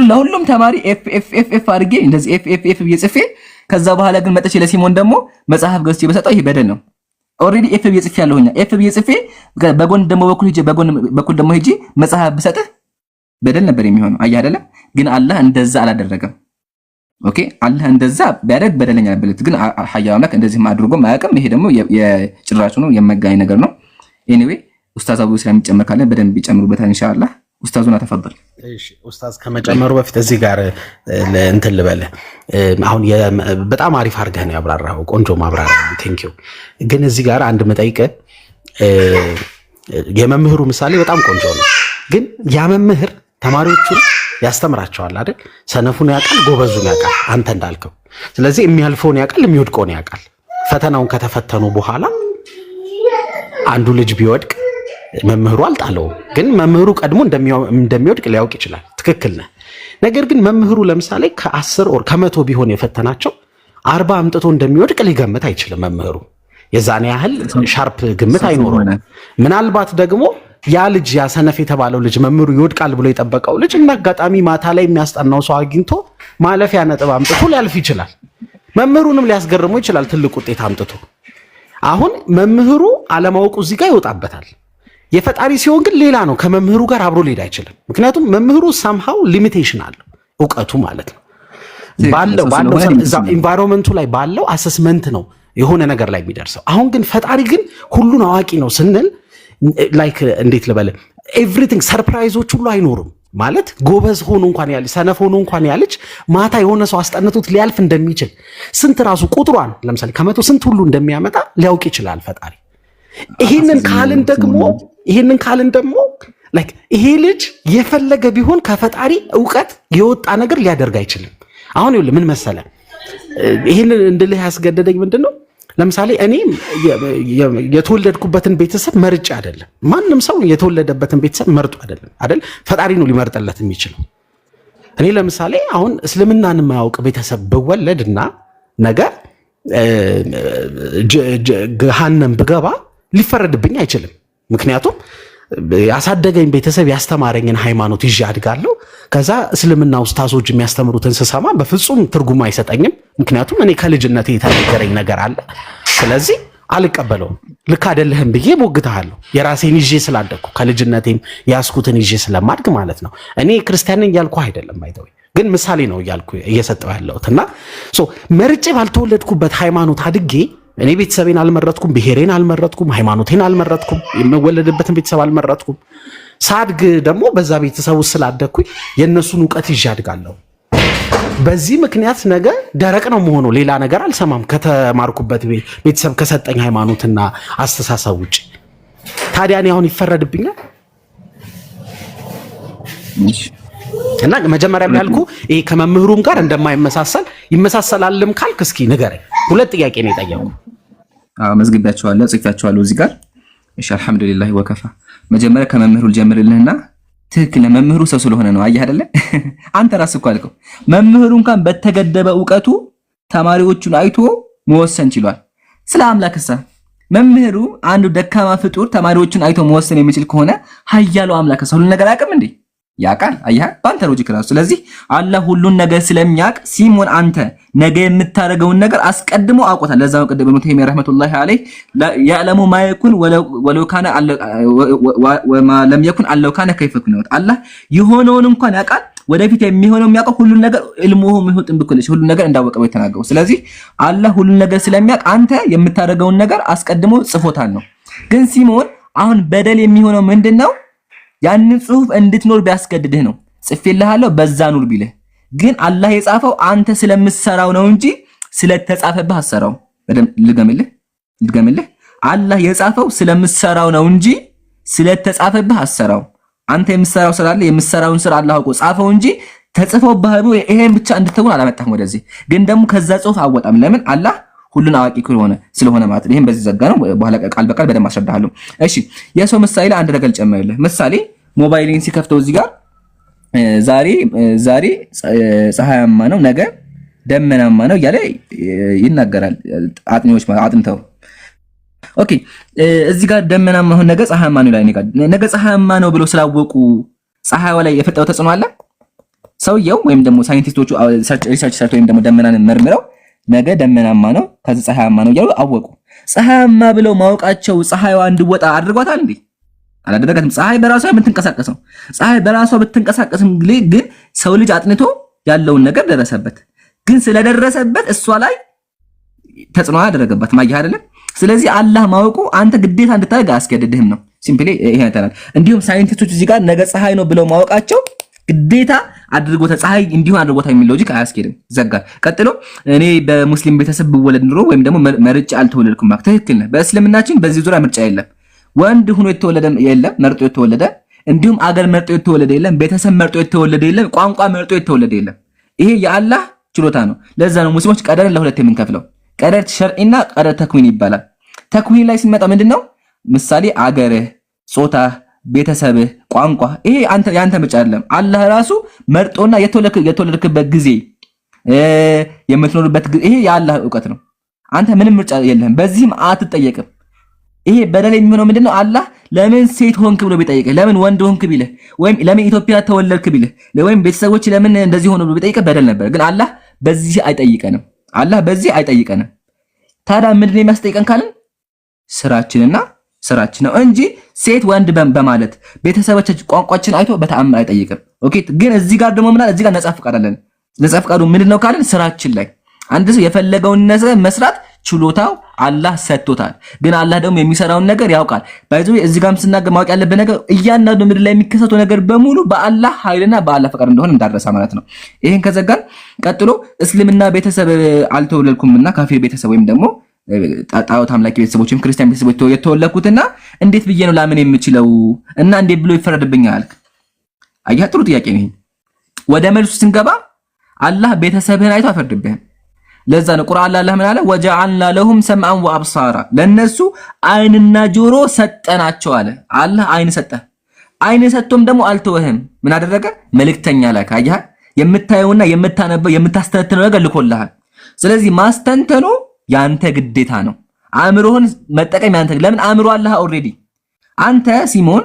ለሁሉም ተማሪ ኤፍ ኤፍ ኤፍ ኤፍ አድርጌ እንደዚህ ኤፍ ኤፍ ኤፍ ብዬ ጽፌ ከዛ በኋላ ግን መጥቼ ለሲሞን ደግሞ መጽሐፍ ገዝቼ በሰጠው ይሄ በደል ነው። ኦሬዲ ኤፍ ብዬ ጽፌ ያለሁኛ ኤፍ ብዬ ጽፌ በጎን ደግሞ በኩል ደግሞ ሄጄ መጽሐፍ ብሰጥህ በደል ነበር የሚሆነው። አየህ አይደለም? ግን አላህ እንደዛ አላደረገም። ኦኬ አላህ እንደዛ ቢያደርግ በደለኛ ነበር። ግን ሀያል አምላክ እንደዚህ አድርጎ ማያውቅም። ይሄ ደግሞ የጭራሹ ነው የመጋኝ ነገር ነው። ኤኒዌይ ኡስታዝ አቡ ስለሚጨመር ካለ በደንብ ይጨምሩበታል ኢንሻአላህ። ኡስታዙና ተፈضل። እሺ ኡስታዝ ከመጨመሩ በፊት እዚህ ጋር እንትን ልበል። አሁን በጣም አሪፍ አድርገህ ነው ያብራራው፣ ቆንጆ ማብራሪያ ቴንክ ዩ። ግን እዚህ ጋር አንድ መጠይቅ የመምህሩ ምሳሌ በጣም ቆንጆ ነው። ግን ያ መምህር ተማሪዎቹን ያስተምራቸዋል አይደል? ሰነፉን ያውቃል፣ ጎበዙን ያውቃል፣ አንተ እንዳልከው። ስለዚህ የሚያልፈውን ያውቃል፣ የሚወድቀውን ያውቃል። ፈተናውን ከተፈተኑ በኋላ አንዱ ልጅ ቢወድቅ መምህሩ አልጣለውም፣ ግን መምህሩ ቀድሞ እንደሚወድቅ ሊያውቅ ይችላል። ትክክል ነህ። ነገር ግን መምህሩ ለምሳሌ ከ10 ወር ከ100 ቢሆን የፈተናቸው 40 አምጥቶ እንደሚወድቅ ሊገምት አይችልም። መምህሩ የዛኔ ያህል ሻርፕ ግምት አይኖረውም። ምናልባት ደግሞ ያ ልጅ ያ ሰነፍ የተባለው ልጅ መምህሩ ይወድቃል ብሎ የጠበቀው ልጅ እና አጋጣሚ ማታ ላይ የሚያስጠናው ሰው አግኝቶ ማለፊያ ነጥብ አምጥቶ ሊያልፍ ይችላል። መምህሩንም ሊያስገርመው ይችላል ትልቅ ውጤት አምጥቶ። አሁን መምህሩ አለማወቁ እዚህ ጋር ይወጣበታል። የፈጣሪ ሲሆን ግን ሌላ ነው። ከመምህሩ ጋር አብሮ ሊሄድ አይችልም። ምክንያቱም መምህሩ ሳምሃው ሊሚቴሽን አለው እውቀቱ ማለት ነው። ባለው እዛ ኢንቫይሮንመንቱ ላይ ባለው አሰስመንት ነው የሆነ ነገር ላይ የሚደርሰው። አሁን ግን ፈጣሪ ግን ሁሉን አዋቂ ነው ስንል ላይክ እንዴት ልበል ኤቭሪቲንግ ሰርፕራይዞች ሁሉ አይኖሩም ማለት ጎበዝ ሆኖ እንኳን ያለች ሰነፍ ሆኖ እንኳን ያለች ማታ የሆነ ሰው አስጠንቶት ሊያልፍ እንደሚችል ስንት ራሱ ቁጥሯን ለምሳሌ ከመቶ ስንት ሁሉ እንደሚያመጣ ሊያውቅ ይችላል ፈጣሪ። ይሄንን ካልን ደግሞ ላይክ ይሄ ልጅ የፈለገ ቢሆን ከፈጣሪ ዕውቀት የወጣ ነገር ሊያደርግ አይችልም። አሁን ይኸውልህ ምን መሰለህ ይሄንን እንድልህ ያስገደደኝ ምንድነው? ለምሳሌ እኔ የተወለድኩበትን ቤተሰብ መርጬ አይደለም። ማንም ሰው የተወለደበትን ቤተሰብ መርጦ አይደል? ፈጣሪ ነው ሊመርጥለት የሚችለው። እኔ ለምሳሌ አሁን እስልምናን የማያውቅ ቤተሰብ ብወለድና ነገ ገሃነም ብገባ ሊፈረድብኝ አይችልም። ምክንያቱም ያሳደገኝ ቤተሰብ ያስተማረኝን ሃይማኖት ይዤ አድጋለሁ። ከዛ እስልምና ኡስታዞች የሚያስተምሩትን ስሰማ በፍጹም ትርጉም አይሰጠኝም። ምክንያቱም እኔ ከልጅነቴ የተነገረኝ ነገር አለ። ስለዚህ አልቀበለውም። ልክ አይደለህም ብዬ ሞግተሃለሁ። የራሴን ይዤ ስላደግኩ ከልጅነቴም ያስኩትን ይዤ ስለማድግ ማለት ነው። እኔ ክርስቲያን ነኝ እያልኩ አይደለም ባይተው፣ ግን ምሳሌ ነው እያልኩ እየሰጠው ያለሁትና መርጬ ባልተወለድኩበት ሃይማኖት አድጌ እኔ ቤተሰቤን አልመረጥኩም፣ ብሔሬን አልመረጥኩም፣ ሃይማኖቴን አልመረጥኩም፣ የምወለድበትን ቤተሰብ አልመረጥኩም። ሳድግ ደግሞ በዛ ቤተሰብ ውስጥ ስላደግኩኝ የእነሱን ዕውቀት ይዤ አድጋለሁ። በዚህ ምክንያት ነገ ደረቅ ነው መሆኑ ሌላ ነገር አልሰማም ከተማርኩበት ቤተሰብ ከሰጠኝ ሃይማኖትና አስተሳሰብ ውጭ። ታዲያ እኔ አሁን ይፈረድብኛል? እና መጀመሪያም ያልኩ ይሄ ከመምህሩም ጋር እንደማይመሳሰል ይመሳሰላልም ካልክ እስኪ ንገረኝ። ሁለት ጥያቄ ነው የጠየቁ። መዝግቢያቸዋለሁ፣ ጽፌያቸዋለሁ እዚህ ጋር። እሺ አልሐምዱሊላህ ወከፋ። መጀመሪያ ከመምህሩ ልጀምርልህና ትክክል መምህሩ ሰው ስለሆነ ነው። አየህ አይደለ? አንተ ራስህ እኮ አልከው መምህሩ እንኳን በተገደበ ዕውቀቱ ተማሪዎቹን አይቶ መወሰን ችሏል። ስለ አምላክሳ መምህሩ አንዱ ደካማ ፍጡር ተማሪዎቹን አይቶ መወሰን የሚችል ከሆነ ኃያሉ አምላክሳ ሁሉን ነገር አያውቅም እንዴ? ያውቃል። አየህ ባንተ ሎጂክ ራሱ። ስለዚህ አላህ ሁሉን ነገር ስለሚያውቅ ሲሞን አንተ ነገ የምታደርገውን ነገር አስቀድሞ አውቆታል። ለዛው ቀደም ኢብኑ ተይሚያ ረህመቱላሂ ዐለይሂ ያዕለሙ ማ የኩን ወለው ካነ ወማ ለም የኩን አለው ካነ ከይፈ ኩን። አላህ የሆነውን እንኳን ያውቃል፣ ወደፊት የሚሆነው የሚያውቀው ሁሉን ነገር ኢልሙሁ ሚሁጥን ቢኩል ሁሉን ነገር እንዳወቀው የተናገረው። ስለዚህ አላህ ሁሉን ነገር ስለሚያውቅ አንተ የምታደርገውን ነገር አስቀድሞ ጽፎታል ነው። ግን ሲሞን አሁን በደል የሚሆነው ምንድነው? ያንን ጽሁፍ እንድትኖር ቢያስገድድህ ነው። ጽፌልሃለሁ በዛ ኑር ቢልህ ግን አላህ የጻፈው አንተ ስለምትሰራው ነው እንጂ ስለተጻፈብህ አሰራው። በደምብ ልገምልህ አላህ የጻፈው ስለምትሰራው ነው እንጂ ስለተጻፈብህ አሰራው። አንተ የምትሰራው ስላለ የምትሰራውን ስራ አላህ አውቆ ጻፈው እንጂ ተጽፎብህ ይሄን ብቻ እንድትሆን አላመጣህም ወደዚህ። ግን ደግሞ ከዛ ጽሁፍ አወጣም። ለምን? አላህ ሁሉን አዋቂ ስለሆነ ማለት ነው። ይሄን በዚህ ዘጋ ነው። በኋላ ቃል በቃል በደንብ አስረዳሃለሁ። እሺ የሰው ምሳሌ ላይ አንድ ነገር ጨምርልህ። ምሳሌ ሞባይልን ሲከፍተው እዚህ ጋር ዛሬ ፀሐያማ ነው፣ ነገ ደመናማ ነው እያለ ይናገራል አጥኚዎች አጥንተው። ኦኬ እዚህ ጋር ደመናማ ሆነ ነገ ፀሐያማ ነው ላይ ነገ ፀሐያማ ነው ብሎ ስላወቁ ፀሐይዋ ላይ የፈጠረው ተጽዕኖ አለ። ሰውየው ወይም ደግሞ ሳይንቲስቶቹ ሪሰርች ሰርተው ወይም ደግሞ ደመናን መርምረው ነገ ደመናማ ነው ከዚህ ፀሐያማ ነው እያሉ አወቁ። ፀሐያማ ብለው ማወቃቸው ፀሐይዋ እንድወጣ አድርጓታል እንዴ? አላደረጋትም። ፀሐይ በራሷ የምትንቀሳቀሰው ፀሐይ በራሷ ብትንቀሳቀስም ግን ሰው ልጅ አጥንቶ ያለውን ነገር ደረሰበት። ግን ስለደረሰበት እሷ ላይ ተጽዕኖ ያደረገባት ማየህ አይደለም። ስለዚህ አላህ ማወቁ አንተ ግዴታ እንድታደርግ አያስገድድህም ነው ሲምፕሊ ይሄ ያተናል። እንዲሁም ሳይንቲስቶች እዚህ ጋር ነገ ፀሐይ ነው ብለው ማወቃቸው ግዴታ አድርጎታ ፀሐይ እንዲሁ አድርጎታ የሚል ሎጂክ አያስኬድም። ዘጋል። ቀጥሎ እኔ በሙስሊም ቤተሰብ ብወለድ ኑሮ ወይም ደግሞ መርጬ አልተወለድኩም ማለት ትክክል ነህ። በእስልምናችን በዚህ ዙሪያ ምርጫ የለም። ወንድ ሆኖ የተወለደ የለም፣ መርጦ የተወለደ እንዲሁም አገር መርጦ የተወለደ የለም፣ ቤተሰብ መርጦ የተወለደ የለም፣ ቋንቋ መርጦ የተወለደ የለም። ይሄ የአላህ ችሎታ ነው። ለዛ ነው ሙስሊሞች ቀደርን ለሁለት የምንከፍለው። ቀደር ሸርዒና ቀደር ተክዊን ይባላል። ተክዊን ላይ ሲመጣ ምንድነው? ምሳሌ አገርህ፣ ጾታህ፣ ቤተሰብህ፣ ቋንቋ ይሄ ያንተ ምርጫ አይደለም። አላህ ራሱ መርጦና የተወለድክበት ጊዜ የምትኖርበት ጊዜ ይሄ የአላህ ዕውቀት ነው። አንተ ምንም ምርጫ የለህም። በዚህም አትጠየቅም። ይሄ በደል የሚሆነው ምንድነው? አላህ ለምን ሴት ሆንክ ብሎ ቢጠይቅህ፣ ለምን ወንድ ሆንክ ቢልህ፣ ወይም ለምን ኢትዮጵያ ተወለድክ ቢልህ፣ ወይም ቤተሰቦች ለምን እንደዚህ ሆኖ ብሎ ቢጠይቅህ በደል ነበር። ግን አላህ በዚህ አይጠይቀንም። አላህ በዚህ አይጠይቀንም። ታዲያ ምንድነው የሚያስጠይቀን ካልን ስራችንና ስራችን ነው እንጂ ሴት ወንድ በማለት ቤተሰቦቻችን ቋንቋችን አይቶ በተአምር አይጠይቅም። ኦኬ ግን እዚህ ጋር ደግሞ ምናል እዚህ ጋር ነጻ ፍቃድ አለን። ነጻ ፍቃዱ ምንድነው ካልን ስራችን ላይ አንድ ሰው የፈለገውን ነገር መስራት ችሎታው አላህ ሰጥቶታል። ግን አላህ ደግሞ የሚሰራውን ነገር ያውቃል። ባይዘው እዚህ ጋርም ስናገር ማወቅ ያለበት ነገር እያንዳንዱ ምድር ላይ የሚከሰተው ነገር በሙሉ በአላህ ኃይልና በአላህ ፈቃድ እንደሆነ እንዳረሳ ማለት ነው። ይሄን ከዘጋን ቀጥሎ እስልምና ቤተሰብ አልተወለድኩምና ካፊር ቤተሰብ ወይም ደግሞ ጣዖት አምላኪ ቤተሰቦች ወይም ክርስቲያን ቤተሰቦች የተወለድኩትና እንዴት ብዬ ነው ላምን የምችለው እና እንዴት ብሎ ይፈረድብኛል? አያህ ጥሩ ጥያቄ ነው። ወደ መልሱ ስንገባ አላህ ቤተሰብህን አይቶ አይፈርድብህም። ለዛ ነው ቁርአን ላይ አላህ ምን አለ? ወጀዐልና ለሁም ሰምዐን ወአብሳራ ለነሱ አይንና ጆሮ ሰጠናቸው አለ። አላህ አይን ሰጠ። አይን ሰጥቶም ደግሞ አልተወህም። ምን አደረገ? መልእክተኛ ላከ። አያህ የምታየውና የምታነበው የምታስተነትነው ነገር ልኮልሃል። ስለዚህ ማስተንተኑ ያንተ ግዴታ ነው። አእምሮህን መጠቀም ያንተ። ለምን አእምሮ አላህ ኦልሬዲ አንተ ሲሞን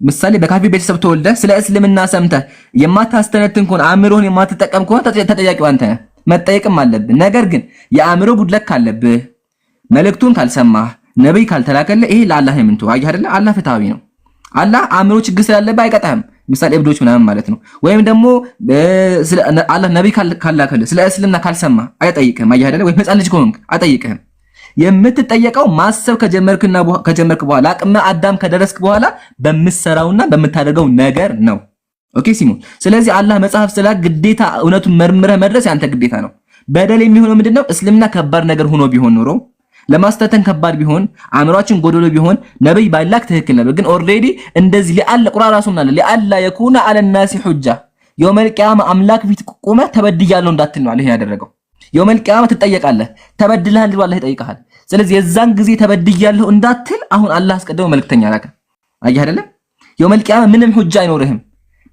ምሳሌ በካፊር ቤተሰብ ተወልደ ስለ እስልምና ሰምተህ የማታስተነትን ከሆነ አእምሮህን የማትጠቀም ከሆነ ተጠያቂው አንተ ነህ። መጠየቅም አለብህ። ነገር ግን የአእምሮ ጉድለት ካለብህ መልእክቱን ካልሰማህ ነብይ ካልተላከልህ ይሄ ለአላህ የምንተው አይ አይደለ? አላህ ፍትሃዊ ነው። አላህ አእምሮ ችግር ስላለብህ አይቀጣህም። ምሳሌ እብዶች ምናምን ማለት ነው። ወይም ደግሞ አላህ ነብይ ካላከልህ ስለ እስልምና ካልሰማህ አይጠይቅህም። አይ አይደለ? ወይም ህፃን ልጅ ከሆንክ አይጠይቅህም። የምትጠየቀው ማሰብ ከጀመርክ በኋላ አቅመ አዳም ከደረስክ በኋላ በምትሰራውና በምታደርገው ነገር ነው። ኦኬ ሲሞን። ስለዚህ አላህ መጽሐፍ ስላ ግዴታ እውነቱን መርምረህ መድረስ ያንተ ግዴታ ነው። በደል የሚሆነው ምንድነው? እስልምና ከባድ ነገር ሆኖ ቢሆን ኖሮ ለማስተተን ከባድ ቢሆን አእምሯችን ጎዶሎ ቢሆን ነብይ ባይላክ ትክክል ነበር። ግን ኦልሬዲ እንደዚህ ለአለ ቁርአን ራሱና ለአላ የኩና አለ الناس حجة የውመል ቂያማ አምላክ ፊት ቆመ ተበድያለሁ እንዳትል ነው አላህ ያደረገው። የውመል ቂያማ ትጠየቃለህ። ተበድለሃል ብሎ አላህ ይጠይቃል። ስለዚህ የዛን ጊዜ ተበድያለሁ እንዳትል አሁን አላህ አስቀድሞ መልእክተኛ ላከ። አየህ አይደለ? የውመል ቂያማ ምንም ሁጃ አይኖርህም።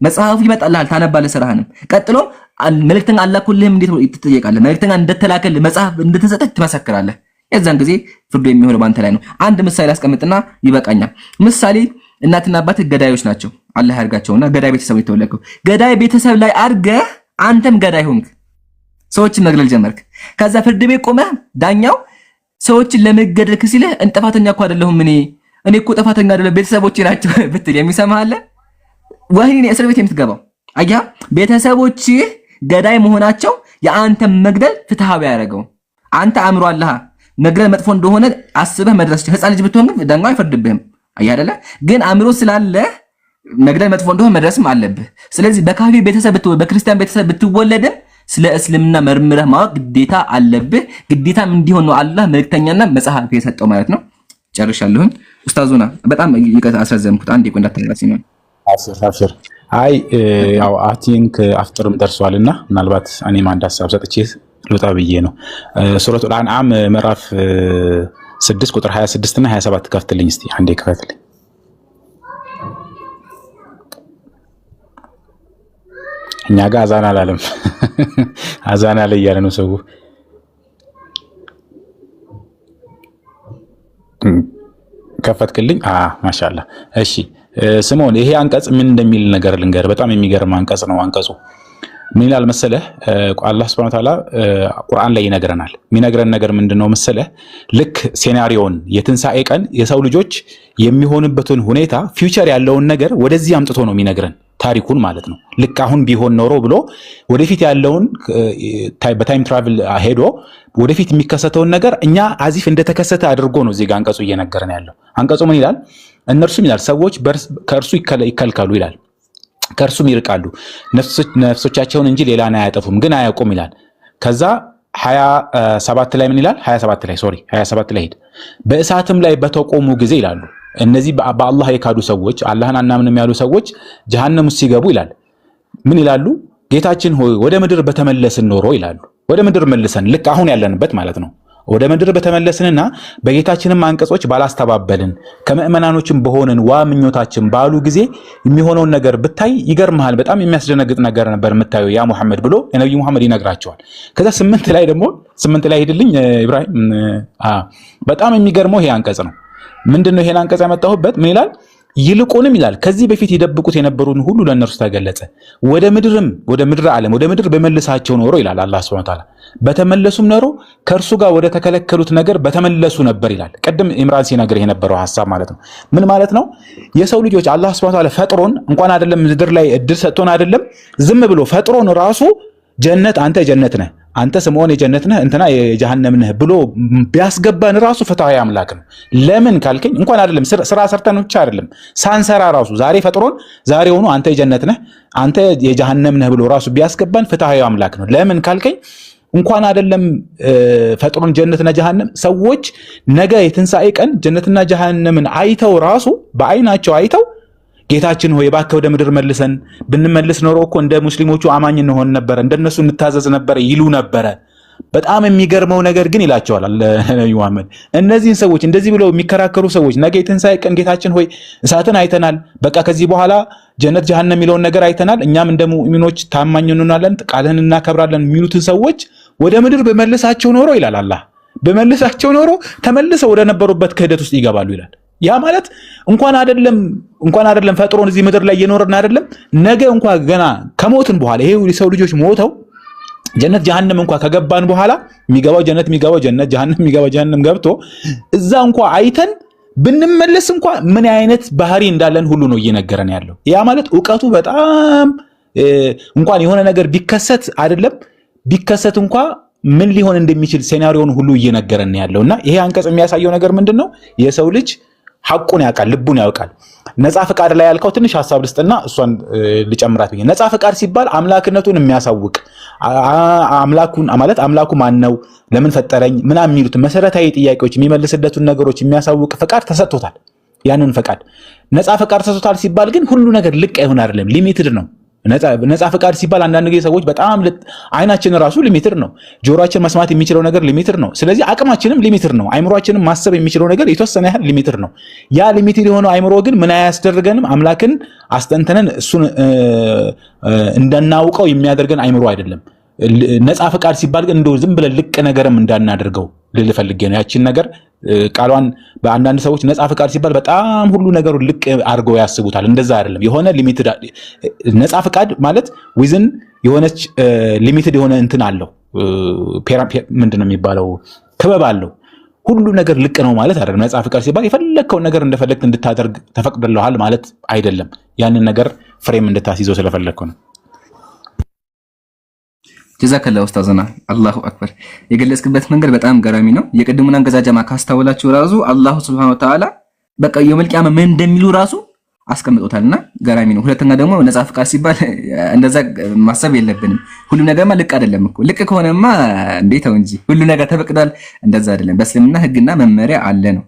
መጽሐፉ ይመጣልሃል፣ ታነባለህ ስራህንም። ቀጥሎ መልእክተኛ አላኩልህም እንዴት ትጠየቃለህ? መልእክተኛ እንደተላከልህ መጽሐፍ እንደተሰጠህ ትመሰክራለህ። የዛን ጊዜ ፍርዱ የሚሆነው ባንተ ላይ ነው። አንድ ምሳሌ አስቀምጥና ይበቃኛል። ምሳሌ እናትና አባት ገዳዮች ናቸው። አላህ ያርጋቸውና ገዳይ ቤተሰብ የተወለድከው ገዳይ ቤተሰብ ላይ አድርገህ አንተም ገዳይ ሆንክ። ሰዎችን መግደል ጀመርክ። ከዛ ፍርድ ቤት ቆመህ ዳኛው ሰዎችን ለመገደል ሲልህ ጥፋተኛ እኮ አይደለሁም እኔ እኮ ጥፋተኛ አይደለም ቤተሰቦቼ ናቸው ብትል የሚሰማህ አለ? ወህኒ እስር ቤት የምትገባው አያ ቤተሰቦች ገዳይ መሆናቸው የአንተ መግደል ፍትሃዊ ያደርገው። አንተ አእምሮ አላህ መግደል መጥፎ እንደሆነ አስበህ መድረስ ህፃን ልጅ ብትሆን ግን ዳኛው አይፈርድብህም። አያ አይደለ? ግን አእምሮ ስላለ መግደል መጥፎ እንደሆነ መድረስም አለብህ። ስለዚህ በካፊር ቤተሰብ በክርስቲያን ቤተሰብ ብትወለድም ስለ እስልምና መርምረህ ማወቅ ግዴታ አለብህ። ግዴታም እንዲሆን ነው አላህ መልእክተኛና መጽሐፍ የሰጠው ማለት ነው። ጨርሻለሁኝ። ኡስታዙና በጣም ይቀጥ አስረዘምኩት። አንዴ ቆይ እንዳትረሳኝ ነው። አብሽር አይ ያው አቲንክ አፍጥርም ደርሷልና ምናልባት እኔም አንድ ሐሳብ ሰጥቼ ልውጣ ብዬ ነው። ሱረቱል አንዓም ምዕራፍ 6 ቁጥር 26 እና 27 ከፍትልኝ እስቲ አንዴ ከፍትልኝ። እኛ ጋር አዛን አላለም። አዛን አለ እያለ ነው ሰው። ከፈትክልኝ? ማሻአላ። እሺ ስምዖን፣ ይሄ አንቀጽ ምን እንደሚል ነገር ልንገር። በጣም የሚገርም አንቀጽ ነው። አንቀጹ ምን ይላል መሰለህ? አላህ Subhanahu Wa Ta'ala ቁርአን ላይ ይነግረናል። የሚነግረን ነገር ምንድነው መሰለህ? ልክ ሴናሪዮን የትንሣኤ ቀን የሰው ልጆች የሚሆንበትን ሁኔታ ፊውቸር ያለውን ነገር ወደዚህ አምጥቶ ነው የሚነግረን፣ ታሪኩን ማለት ነው። ልክ አሁን ቢሆን ኖሮ ብሎ ወደፊት ያለውን በታይም ትራቭል ሄዶ ወደፊት የሚከሰተውን ነገር እኛ አዚፍ እንደተከሰተ አድርጎ ነው እዚህ ጋር አንቀጹ እየነገረን ያለው። አንቀጹ ምን ይላል? እነርሱም ይላል ሰዎች ከእርሱ ይከልካሉ ይላል፣ ከእርሱም ይርቃሉ፣ ነፍሶቻቸውን እንጂ ሌላን አያጠፉም ግን አያውቁም ይላል። ከዛ 27 ላይ ምን ይላል? 27 ላይ ሄድ በእሳትም ላይ በተቆሙ ጊዜ ይላሉ። እነዚህ በአላህ የካዱ ሰዎች አላህን አናምንም ያሉ ሰዎች ጀሃነም ውስጥ ሲገቡ ይላል ምን ይላሉ? ጌታችን ሆይ ወደ ምድር በተመለስን ኖሮ ይላሉ። ወደ ምድር መልሰን ልክ አሁን ያለንበት ማለት ነው። ወደ ምድር በተመለስንና በጌታችንም አንቀጾች ባላስተባበልን ከምእመናኖችም በሆንን ምኞታችን ባሉ ጊዜ የሚሆነውን ነገር ብታይ ይገርምሃል፣ በጣም የሚያስደነግጥ ነገር ነበር የምታየው ያ ሙሐመድ ብሎ የነብዩ ሙሐመድ ይነግራቸዋል። ከዛ 8 ላይ ሄድልኝ ኢብራሂም። በጣም የሚገርመው ይሄ አንቀጽ ነው። ምንድነው ይሄን አንቀጽ ያመጣሁበት? ምን ይላል? ይልቁንም ይላል ከዚህ በፊት ይደብቁት የነበሩን ሁሉ ለእነርሱ ተገለጸ፣ ወደ ምድር ዓለም ወደ ምድር በመልሳቸው ኖሮ ይላል አላህ Subhanahu Wa Ta'ala። በተመለሱም ኖሮ ከእርሱ ጋር ወደ ተከለከሉት ነገር በተመለሱ ነበር ይላል። ቅድም ኢምራን ሲነግር የነበረው ሐሳብ ማለት ነው። ምን ማለት ነው? የሰው ልጆች አላህ Subhanahu Wa Ta'ala ፈጥሮን እንኳን አይደለም ምድር ላይ እድል ሰጥቶን አይደለም ዝም ብሎ ፈጥሮን ራሱ ጀነት አንተ ጀነት ነህ፣ አንተ ስምዖን የጀነት ነህ፣ እንትና የጀሃነም ነህ ብሎ ቢያስገባን ራሱ ፍትሃዊ አምላክ ነው። ለምን ካልከኝ እንኳን አይደለም ስራ ሰርተን ብቻ አይደለም ሳንሰራ ራሱ ዛሬ ፈጥሮን ዛሬውኑ አንተ የጀነት ነህ፣ አንተ የጀሃነም ነህ ብሎ ራሱ ቢያስገባን ፍትሃዊ አምላክ ነው። ለምን ካልከኝ እንኳን አይደለም ፈጥሮን ጀነትና ጀሃነም ሰዎች ነገ የትንሣኤ ቀን ጀነትና ጀሃነምን አይተው ራሱ በአይናቸው አይተው ጌታችን ሆይ እባክህ ወደ ምድር መልሰን፣ ብንመልስ ኖሮ እኮ እንደ ሙስሊሞቹ አማኝ እንሆን ነበር፣ እንደነሱ እንታዘዝ ነበር ይሉ ነበረ። በጣም የሚገርመው ነገር ግን ይላቸዋል ነብዩ መሐመድ እነዚህን ሰዎች እንደዚህ ብለው የሚከራከሩ ሰዎች ነገ የትንሣኤ ቀን ጌታችን ሆይ እሳትን አይተናል፣ በቃ ከዚህ በኋላ ጀነት ጀሃነም የሚለውን ነገር አይተናል፣ እኛም እንደ ሙእሚኖች ታማኝ እንሆናለን፣ ቃልህን እናከብራለን የሚሉትን ሰዎች ወደ ምድር በመልሳቸው ኖሮ ይላል አላህ፣ በመልሳቸው ኖሮ ተመልሰው ወደ ነበሩበት ክህደት ውስጥ ይገባሉ ይላል። ያ ማለት እንኳን አይደለም ፈጥሮን እዚህ ምድር ላይ እየኖርን አይደለም ነገ እንኳን ገና ከሞትን በኋላ ይሄ ሰው ልጆች ሞተው ጀነት ጀሃነም እንኳን ከገባን በኋላ የሚገባው ጀነት የሚገባው ጀነት ጀሃነም የሚገባው ጀሃነም ገብቶ እዛ እንኳን አይተን ብንመለስ እንኳን ምን አይነት ባህሪ እንዳለን ሁሉ ነው እየነገረን ያለው። ያ ማለት ዕውቀቱ በጣም እንኳን የሆነ ነገር ቢከሰት አይደለም ቢከሰት እንኳን ምን ሊሆን እንደሚችል ሴናሪዮን ሁሉ እየነገረን ያለውና ይሄ አንቀጽ የሚያሳየው ነገር ምንድነው? የሰው ልጅ ሐቁን ያውቃል፣ ልቡን ያውቃል። ነፃ ፍቃድ ላይ ያልከው ትንሽ ሐሳብ ልስጥና እሷን ልጨምራት ብዬ። ነፃ ፍቃድ ሲባል አምላክነቱን የሚያሳውቅ አምላኩን ማለት አምላኩ ማን ነው፣ ለምን ፈጠረኝ ምናምን የሚሉት መሰረታዊ ጥያቄዎች የሚመልስለቱን ነገሮች የሚያሳውቅ ፍቃድ ተሰጥቶታል። ያንን ፍቃድ ነፃ ፍቃድ ተሰጥቶታል ሲባል ግን ሁሉ ነገር ልቅ አይሆን አይደለም፣ ሊሚትድ ነው። ነፃ ፍቃድ ሲባል አንዳንድ ጊዜ ሰዎች በጣም አይናችን ራሱ ሊሚትድ ነው፣ ጆሮአችን መስማት የሚችለው ነገር ሊሚትድ ነው። ስለዚህ አቅማችንም ሊሚትድ ነው፣ አይምሮአችንም ማሰብ የሚችለው ነገር የተወሰነ ያህል ሊሚትድ ነው። ያ ሊሚትድ የሆነው አይምሮ ግን ምን አያስደርገንም? አምላክን አስጠንተነን እሱን እንዳናውቀው የሚያደርገን አይምሮ አይደለም። ነፃ ፍቃድ ሲባል ግን እንደው ዝም ብለን ልቅ ነገርም እንዳናደርገው ልፈልጌ ነው። ያቺን ነገር ቃሏን በአንዳንድ ሰዎች ነፃ ፍቃድ ሲባል በጣም ሁሉ ነገሩ ልቅ አድርገው ያስቡታል። እንደዛ አይደለም። የሆነ ሊሚትድ ነፃ ፍቃድ ማለት ዊዝን የሆነች ሊሚትድ የሆነ እንትን አለው። ምንድነው የሚባለው? ክበብ አለው። ሁሉ ነገር ልቅ ነው ማለት አይደለም። ነፃ ፍቃድ ሲባል የፈለከውን ነገር እንደፈለግት እንድታደርግ ተፈቅዶልሃል ማለት አይደለም። ያንን ነገር ፍሬም እንድታስይዘው ስለፈለግኩ ነው። ጀዛከላ ኡስታዝና አላሁ አክበር። የገለጽክበት መንገድ በጣም ገራሚ ነው። የቅድሙን አንገዛጀማ ካስተዋላችሁ ራሱ አላሁ ሱብሃነሁ ወተዓላ በቃ የውመል ቂያማ ምን እንደሚሉ ራሱ አስቀምጦታልና ገራሚ ነው። ሁለተኛ ደግሞ ነፃ ፍቃድ ሲባል እንደዛ ማሰብ የለብንም። ሁሉ ነገርማ ልቅ አይደለም እኮ። ልቅ ከሆነማ እንዴት እንጂ ሁሉ ነገር ተፈቅዷል። እንደዛ አይደለም። በእስልምና ህግና መመሪያ አለ ነው።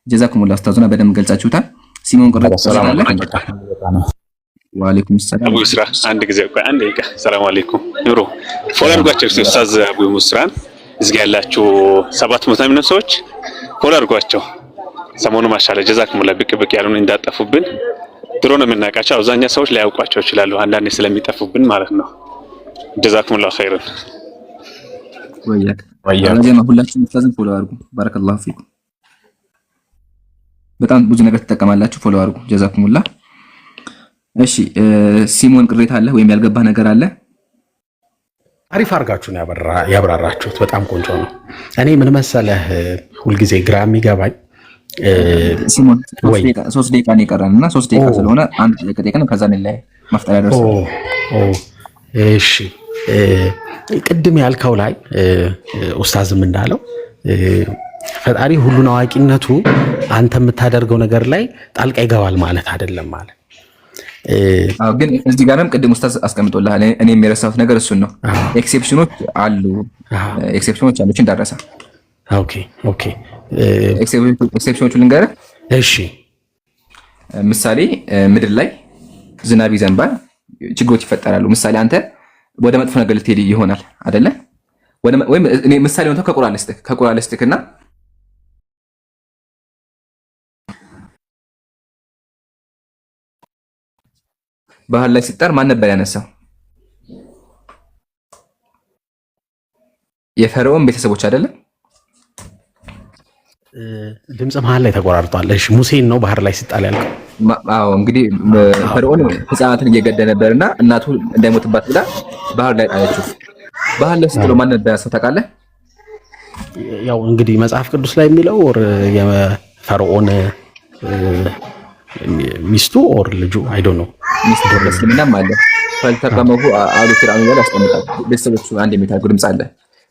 ጀዛኩሙላህ ኡስታዝና በደንብ ገልጻችሁታል። ሲሞን ቆረጥ ሰላም አለይኩም። ወአለይኩም ሰላም። አቡ ይስራ አንድ ጊዜ ቆይ አንድ ደቂቃ። ሰላም አለይኩም ኑሮ ፎሎ አድርጓቸው ኡስታዝ አቡ ሙስራን እዚህ ያላችሁ 700 ምናምን ሰዎች ፎሎ አድርጓቸው። ሰሞኑ ማሻአላ ጀዛኩሙላህ ብቅ ያሉን እንዳጠፉብን ድሮ ነው የምናውቃቸው። አብዛኛው ሰዎች ላያውቋቸው ይችላሉ አንዳንዴ ስለሚጠፉብን ማለት ነው። ጀዛኩሙላሁ ኸይረን ወያክ ወያማ ሁላችሁም ተዛዝን ፎሎ አድርጉ። ባረከላሁ ፊኩም። በጣም ብዙ ነገር ትጠቀማላችሁ። ፎሎ አድርጉ። ጀዛኩሙላህ። እሺ ሲሞን ቅሬታ አለ ወይም ያልገባህ ነገር አለ? አሪፍ አድርጋችሁ ነው ያብራራችሁት። በጣም ቆንጆ ነው። እኔ ምን መሰለህ ሁልጊዜ ግራ የሚገባኝ ሲሞን 3 ደቂቃ ነው የቀረንና 3 ደቂቃ ስለሆነ አንድ ደቂቃ ጠይቀን ከዛ ላይ ማፍጠሪያ ደርሰናል። እሺ ቅድም ያልከው ላይ ኡስታዝም እንዳለው ፈጣሪ ሁሉን አዋቂነቱ አንተ የምታደርገው ነገር ላይ ጣልቃ ይገባል ማለት አይደለም ማለት። ግን እዚህ ጋርም ቅድም ኡስታዝ አስቀምጦልሃል። እኔ የረሳሁት ነገር እሱን ነው። ኤክሴፕሽኖች አሉ እንዳረሳ። ኦኬ ኤክሴፕሽኖቹ ልንገርህ። እሺ ምሳሌ ምድር ላይ ዝናብ ይዘንባል፣ ችግሮች ይፈጠራሉ። ምሳሌ አንተ ወደ መጥፎ ነገር ልትሄድ ይሆናል አይደለ? ወይም እኔ ምሳሌ ነው ከቁርአን ልስጥክና ባህር ላይ ሲጣር ማን ነበር ያነሳው? የፈርዖን ቤተሰቦች አይደለ? ድምጽ መሀል ላይ ተቆራርጧል። እሺ ሙሴን ነው ባህር ላይ ሲጣል ያልከው? አዎ እንግዲህ ፈርዖን ህፃናትን እየገደለ ነበርና እናቱ እንዳይሞትባት ብላ ባህር ላይ ጣለችው። ባህር ላይ ስትጥለው ማን ነበር ያነሳው ታውቃለህ? ያው እንግዲህ መጽሐፍ ቅዱስ ላይ የሚለው የፈርዖን ሚስቱ ኦር ልጁ አይ ዶንት ኖ ሚስቱ ለስልምናም አለ ፈልተቀመሁ አሉ ፊርዓውን ላይ ያስቀምጣል። ቤተሰቦቹ አንድ የሚታገው ድምጽ አለ።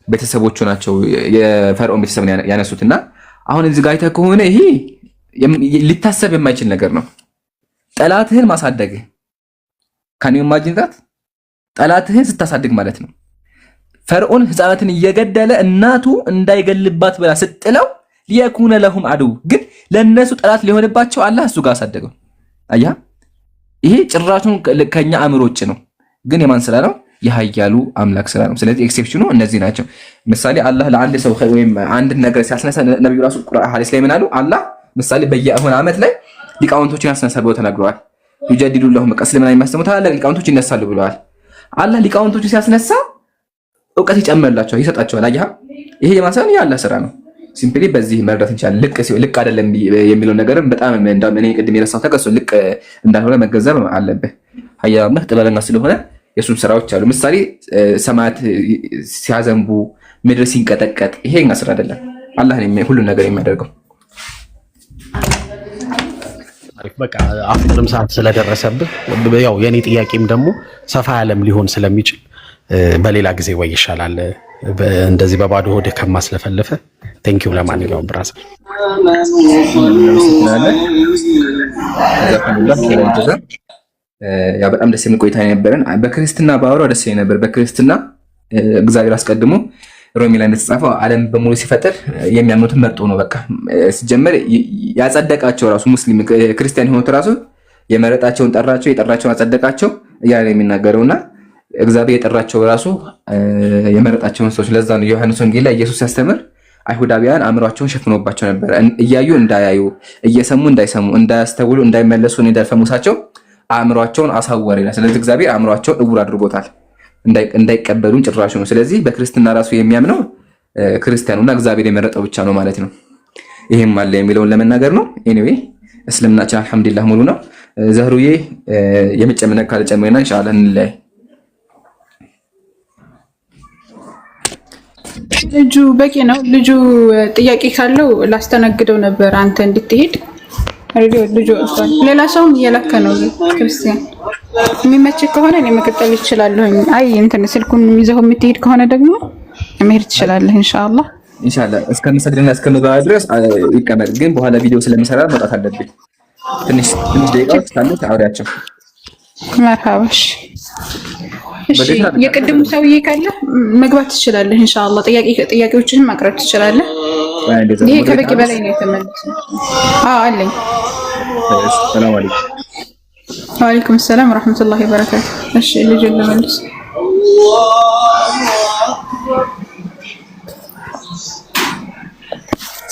ቤተሰቦቹ ናቸው የፈርዖን ቤተሰብ ያነሱትና አሁን እዚህ ጋር አይተህ ከሆነ ይሄ ሊታሰብ የማይችል ነገር ነው። ጠላትህን ማሳደግ ካን ዩ ኢማጂን ዛት ጠላትህን ስታሳድግ ማለት ነው። ፈርዖን ህፃናትን እየገደለ እናቱ እንዳይገልባት ብላ ስትጥለው ሊየኩነ ለሁም አዱ ግን ለነሱ ጠላት ሊሆንባቸው አላህ እሱ ጋር አሳደገው። አያ ይሄ ጭራሹን ከኛ አእምሮ ውጭ ነው። ግን የማን ስራ ነው? የኃያሉ አምላክ ስራ ነው። ስለዚህ ኤክሴፕሽኑ እነዚህ ናቸው። ምሳሌ አላህ ለአንድ ሰው ወይም አንድ ነገር ሲያስነሳ ነብዩ ራሱ ቁርአን ሐዲስ ላይ ምን አሉ? አላህ ምሳሌ በየአሁን ዓመት ላይ ሊቃውንቶችን ያስነሳል ብለው ተናግረዋል። ይጀዲዱ ለሁም እስልምና የሚያስተምሩ ታላላቅ ሊቃውንቶች ይነሳሉ ብለዋል። አላህ ሊቃውንቶችን ሲያስነሳ እውቀት ይጨምርላቸዋል፣ ይሰጣቸዋል። አያ ይሄ የማሰን የአላህ ስራ ነው። ሲምፕሊ በዚህ መረዳት እንችላለን። ልቅ አይደለም የሚለው ነገርም በጣም እንዳም እኔ ቅድም የረሳው ተቀሶ ልቅ እንዳልሆነ መገንዘብ አለብህ። ኃያሉ አምላክ ጥበበኛ ስለሆነ የሱን ስራዎች አሉ። ምሳሌ ሰማያት ሲያዘንቡ፣ ምድር ሲንቀጠቀጥ ይሄ እኛ ስራ አይደለም። አላህ ነው ሁሉን ነገር የሚያደርገው። በቃ አፍጥርም ሰዓት ስለደረሰብህ ያው የኔ ጥያቄም ደግሞ ሰፋ ያለም ሊሆን ስለሚችል በሌላ ጊዜ ወይ ይሻላል እንደዚህ በባዶ ሆድ ከማስለፈለፈ። ቴንኪው ለማንኛውም ብራዘር ያ በጣም ደስ የሚል ቆይታ የነበረን። በክርስትና ባወራው ደስ ይለኝ ነበር። በክርስትና እግዚአብሔር አስቀድሞ ሮሜ ላይ እንደተጻፈው ዓለም በሙሉ ሲፈጥር የሚያምኑትን መርጦ ነው። በቃ ሲጀመር ያጸደቃቸው ራሱ ሙስሊም ክርስቲያን የሆኑት ራሱ የመረጣቸውን ጠራቸው፣ የጠራቸውን አጸደቃቸው እያለ የሚናገረውና እግዚአብሔር የጠራቸው ራሱ የመረጣቸውን ሰዎች። ለዛ ነው ዮሐንስ ወንጌል ላይ ኢየሱስ ሲያስተምር አይሁዳውያን አእምሯቸውን ሸፍኖባቸው ነበር፣ እያዩ እንዳያዩ፣ እየሰሙ እንዳይሰሙ፣ እንዳያስተውሉ፣ እንዳይመለሱ እንዳይፈሙሳቸው አእምሯቸውን አሳወረ ይላል። ስለዚህ እግዚአብሔር አእምሯቸውን እውር አድርጎታል እንዳይቀበሉን ጭራሽ ነው። ስለዚህ በክርስትና ራሱ የሚያምነው ክርስቲያኑና እግዚአብሔር የመረጠው ብቻ ነው ማለት ነው። ይሄም አለ የሚለውን ለመናገር ነው። ኤኒዌይ እስልምናችን አልሐምዱሊላህ ሙሉ ነው። ዘህሩዬ የመጨመር ካለ ጨምረና ኢንሻአላህ እንለያይ። ልጁ በቂ ነው። ልጁ ጥያቄ ካለው ላስተናግደው ነበር አንተ እንድትሄድ ልጁ ሌላ ሰውም እየላከ ነው። ክርስቲያን የሚመች ከሆነ እኔ መቀጠል ይችላለሁ። አይ እንትን ስልኩን ይዘው የምትሄድ ከሆነ ደግሞ መሄድ ትችላለህ። ኢንሻአላህ እስከምሰግድና እስከምገባ ድረስ ይቀመጥ። ግን በኋላ ቪዲዮ ስለምሰራ መውጣት አለብኝ። ትንሽ ደቂቃዎች ካሉት አውሪያቸው። መርሃባሽ እሺ። የቅድሙ ሰውዬ ካለ መግባት ትችላለህ። ኢንሻአላህ ጥያቄዎችንም ማቅረብ ትችላለህ። ይሄ ከበቂ በላይ ነው የተመለሰው። አለኝ። ሰላም አለይኩም። ወአለይኩም ሰላም ወራህመቱላሂ ወበረካቱ። እሺ ልጅ ለመልስ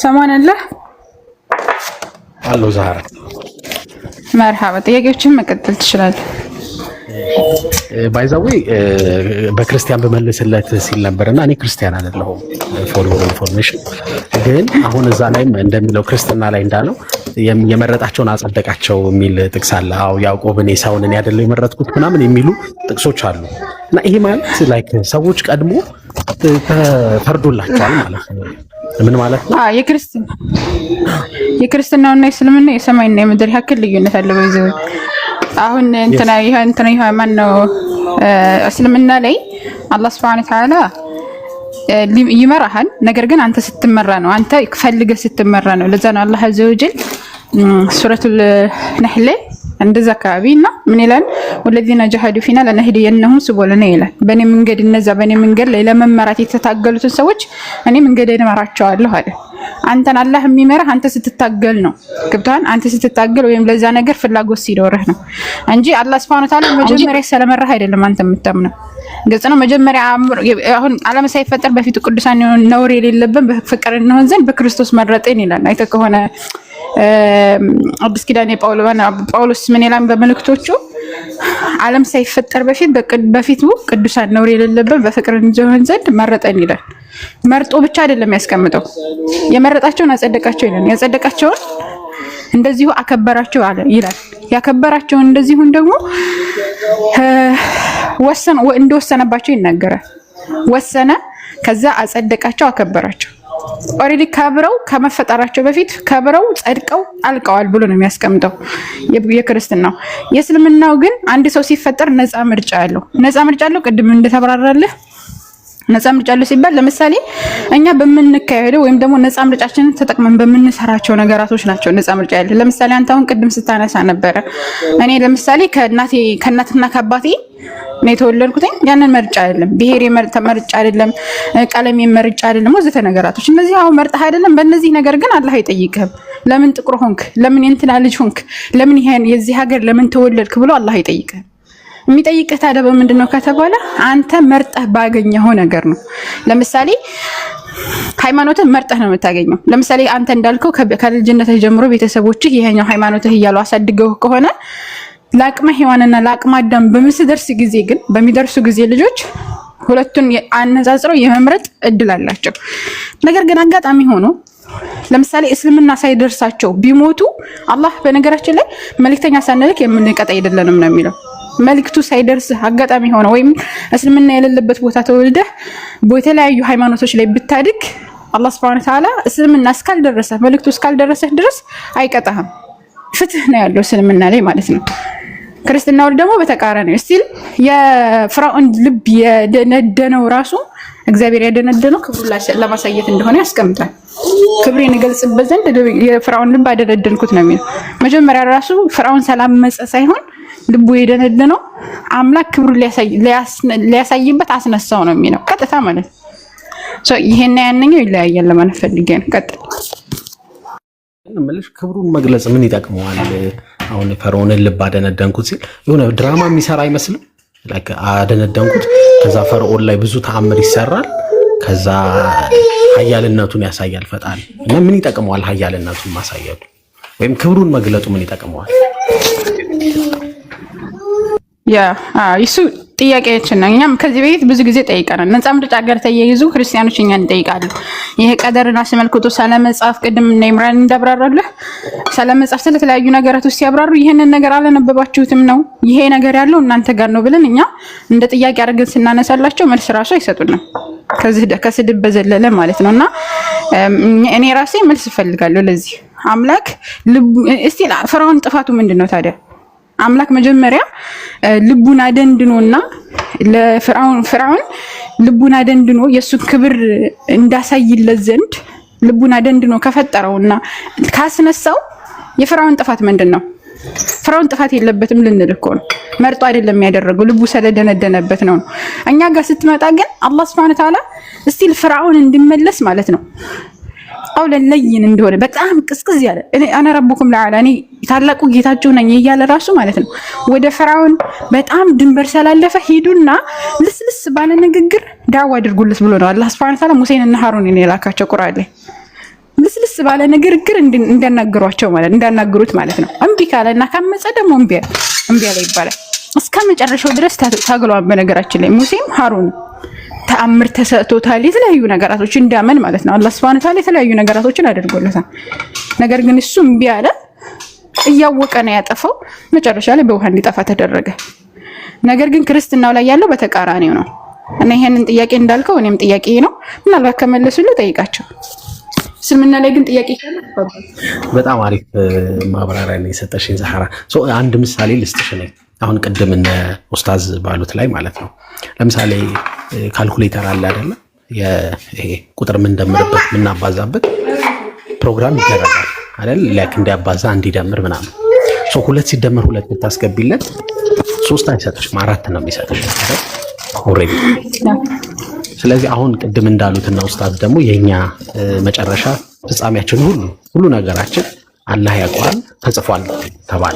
ሰማን አለ አሎ ዛህራ መርሃባ። ጥያቄዎችን መቀጠል ትችላለህ። ባይዛዌ በክርስቲያን በመልስለት ሲል ነበርና እኔ ክርስቲያን አይደለሁም ፎር ዮር ኢንፎርሜሽን። ግን አሁን እዛ ላይም እንደሚለው ክርስትና ላይ እንዳለው የመረጣቸውን አጸደቃቸው የሚል ጥቅስ አለ። አዎ ያዕቆብን ኤሳውን እኔ አይደለሁ የመረጥኩት ምናምን የሚሉ ጥቅሶች አሉ። እና ይሄ ማለት ላይክ ሰዎች ቀድሞ ተፈርዶላቸዋል ማለት ነው። ምን ማለት ነው? የክርስትናውና የእስልምና የሰማይና የምድር ያክል ልዩነት አለ። በዚህ አሁን እንትና ማን ነው እስልምና ላይ አላህ Subhanahu Wa Ta'ala ይመራሃል። ነገር ግን አንተ ስትመራ ነው፣ አንተ ፈልገህ ስትመራ ነው። ለዛ ነው አላህ Azza wa Jalla ሱረቱል ነህል እንደዛ አካባቢና ምን ይላል? ወለዚነ ጀሃዱ ፊና ለነህዲየነሁም ሱቡለና ይላል። በእኔ መንገድ እነዛ በእኔ መንገድ ላይ ለመመራት የተታገሉትን ሰዎች እኔ መንገዴን እመራቸዋለሁ አለ። አንተን አላህ የሚመራህ አንተ ስትታገል ነው። ገብቶሃል? አንተ ስትታገል ወይም ለዛ ነገር ፍላጎት ሲኖርህ ነው እንጂ አላህ Subhanahu Wa Ta'ala መጀመሪያ ስለመራህ አይደለም አንተ የምታምነው። ግልጽ ነው። መጀመሪያ አሁን ዓለም ሳይፈጠር በፊት ቅዱሳን ነውር የሌለብን በፍቅር እንሆን ዘንድ በክርስቶስ መረጠን ይላል። አይተ ከሆነ አዲስ ኪዳን ጳውሎስ ምን ይላል በመልእክቶቹ? ዓለም ሳይፈጠር በፊቱ ቅዱሳን ነውር የሌለብን በፍቅር እንሆን ዘንድ መረጠን ይላል። መርጦ ብቻ አይደለም ያስቀምጠው፣ የመረጣቸውን አጸደቃቸው ይላል። ያጸደቃቸውን እንደዚሁ አከበራቸው አለ ይላል። ያከበራቸውን እንደዚሁም ደግሞ እንደወሰነባቸው ይናገራል። ወሰነ፣ ከዛ አጸደቃቸው፣ አከበራቸው። ኦሬዲ ከብረው ከመፈጠራቸው በፊት ከብረው ጸድቀው አልቀዋል ብሎ ነው የሚያስቀምጠው የክርስትናው። የእስልምናው ግን አንድ ሰው ሲፈጠር ነፃ ምርጫ አለው። ነፃ ምርጫ አለው። ቅድም እንደተብራራለህ ነፃ ምርጫ አለው ሲባል ለምሳሌ እኛ በምንካሄደው ወይም ደግሞ ነፃ ምርጫችንን ተጠቅመን በምንሰራቸው ነገራቶች ናቸው ነፃ ምርጫ ያለው። ለምሳሌ አንተ አሁን ቅድም ስታነሳ ነበረ እኔ ለምሳሌ ከእናትና ከአባቴ ነው የተወለድኩት። ያንን መርጫ አይደለም፣ ብሄር መርጫ አይደለም፣ ቀለም መርጫ አይደለም፣ ወዘተ ነገራቶች እነዚህ አሁን መርጣህ አይደለም። በእነዚህ ነገር ግን አላህ አይጠይቅህም። ለምን ጥቁር ሆንክ፣ ለምን የእንትና ልጅ ሆንክ፣ ለምን ይሄን የዚህ ሀገር ለምን ተወለድክ ብሎ አላህ አይጠይቅህም። የሚጠይቅህ ታዲያ በምንድነው ከተባለ አንተ መርጠህ ባገኘኸው ነገር ነው። ለምሳሌ ሃይማኖትህ መርጠህ ነው የምታገኘው። ለምሳሌ አንተ እንዳልከው ከልጅነትህ ጀምሮ ቤተሰቦችህ ይሄኛው ሃይማኖትህ እያሉ አሳድገው ከሆነ ለአቅመ ሔዋንና ለአቅመ አዳም በሚደርሱ ጊዜ ልጆች ሁለቱን አነጻጽረው የመምረጥ እድል አላቸው። ነገር ግን አጋጣሚ ሆኖ ለምሳሌ እስልምና ሳይደርሳቸው ቢሞቱ አላህ በነገራችን ላይ መልእክተኛ ሳንልክ የምንቀጣ አይደለንም ነው የሚለው። መልእክቱ ሳይደርስ አጋጣሚ ሆነ ወይም እስልምና የሌለበት ቦታ ተወልደህ በተለያዩ ሃይማኖቶች ላይ ብታድግ አላህ Subhanahu Wa Ta'ala እስልምና እስካልደረሰ መልእክቱ እስካልደረሰ ድረስ አይቀጣህም። ፍትህ ነው ያለው እስልምና ላይ ማለት ነው። ክርስትናው ደግሞ በተቃራኒው ስቲል የፍራኦን ልብ የደነደነው ራሱ እግዚአብሔር ያደነደነው ክብሩን ለማሳየት እንደሆነ ያስቀምጣል። ክብሬን እገልጽበት ዘንድ የፍራኦን ልብ አደነደንኩት ነው የሚለው። መጀመሪያ ራሱ ፍራኦን ሰላመፀ ሳይሆን ልቡ የደነደነው አምላክ ክብሩን ሊያሳይበት አስነሳው ነው የሚለው ቀጥታ ማለት ነው። ይሄን ያንኛው ይለያያል ለማለት ፈልጌ ነው። ቀጥል እምልሽ ክብሩን መግለጽ ምን ይጠቅመዋል? አሁን ፈርዖንን ልብ አደነደንኩት ሲል የሆነ ድራማ የሚሰራ አይመስልም? ላይክ አደነደንኩት፣ ከዛ ፈርዖን ላይ ብዙ ተአምር ይሰራል፣ ከዛ ኃያልነቱን ያሳያል ፈጣሪ። እና ምን ይጠቅመዋል ኃያልነቱን ማሳየቱ ወይም ክብሩን መግለጡ ምን ይጠቅመዋል? ይሱ ጥያቄያችን ነው። እኛም ከዚህ በፊት ብዙ ጊዜ ጠይቀናል። ነፃ ምርጫ ጋር ተያይዙ ክርስቲያኖች እኛን እንጠይቃሉ። ይሄ ቀደርን አስመልክቶ ስለመጻፍ ቅድም እና ኢምራን እንዳብራራለህ ስለመጻፍ ስለተለያዩ ነገራቶች ሲያብራሩ ይሄንን ነገር አላነበባችሁትም ነው ይሄ ነገር ያለው እናንተ ጋር ነው ብለን እኛ እንደ ጥያቄ አድርገን ስናነሳላቸው መልስ ራሱ አይሰጡንም። ከስድብ በዘለለ ማለት ነውና እኔ ራሴ መልስ እፈልጋለሁ ለዚህ አምላክ እስቲ ፈርዖን ጥፋቱ ምንድነው ታዲያ? አምላክ መጀመሪያ ልቡን አደንድኖና ለፍርዓውን ልቡን አደንድኖ የሱ ክብር እንዳሳይለት ዘንድ ልቡን አደንድኖ ከፈጠረውና ካስነሳው የፍርዓውን ጥፋት ምንድነው? ፍርዓውን ጥፋት የለበትም ልንል እኮ ነው። መርጦ አይደለም ያደረገው ልቡ ስለደነደነበት ነው። እኛ ጋር ስትመጣ ግን አላህ Subhanahu Wa Ta'ala እስቲል ፍርዓውን እንዲመለስ ማለት ነው አውለን ለይን እንደሆነ በጣም ቅስቅስ ያለ እኔ ረቡኩም ለዓላ እኔ ታላቁ ጌታችሁ ነኝ እያለ ራሱ ማለት ነው ወደ ፍርዓውን በጣም ድንበር ስላለፈ ሄዱና ልስልስ ባለ ንግግር ዳዋ አድርጉልስ ብሎ ነው አላህ Subhanahu Wa Ta'ala ሙሴንና ሃሩንን የላካቸው ቁርአን ላይ ልስልስ ባለ ንግግር እንዳናገሯቸው ማለት እንዳናገሩት ማለት ነው። እምቢ ካለና ካመፀ ደግሞ እምቢ አለ ይባላል። እስከ መጨረሻው ድረስ ታግሏል። በነገራችን ላይ ሙሴም ሀሩን ተአምር ተሰጥቶታል። የተለያዩ ነገራቶች እንዳመን ማለት ነው። አላህ Subhanahu Wa Ta'ala የተለያዩ ነገራቶችን አድርጎለታል። ነገር ግን እሱ እምቢ አለ። እያወቀ ነው ያጠፋው። መጨረሻ ላይ በውሃ እንዲጠፋ ተደረገ። ነገር ግን ክርስትናው ላይ ያለው በተቃራኒው ነው። እና ይሄንን ጥያቄ እንዳልከው እኔም ጥያቄ ነው። ምናልባት ከመለሱልህ ጠይቃቸው። እስልምና ላይ ግን ጥያቄ ካለ በጣም አሪፍ ማብራሪያ ነው የሰጠሽኝ ዛህራ። አንድ ምሳሌ ልስጥሽ ነኝ። አሁን ቅድም እነ ኡስታዝ ባሉት ላይ ማለት ነው። ለምሳሌ ካልኩሌተር አለ አይደለ? ይሄ ቁጥር የምንደምርበት የምናባዛበት ፕሮግራም ይደረጋል አይደል? ላይክ እንዲያባዛ እንዲደምር ምናምን። ሁለት ሲደመር ሁለት ብታስገቢለት 3 አይሰጥሽም፣ 4 ነው የሚሰጥሽ አይደል? ኦሬዲ። ስለዚህ አሁን ቅድም እንዳሉትና ኡስታዝ ደግሞ የኛ መጨረሻ ፍጻሜያችን ሁሉ ነገራችን አላህ ያውቃል ተጽፏል ተባለ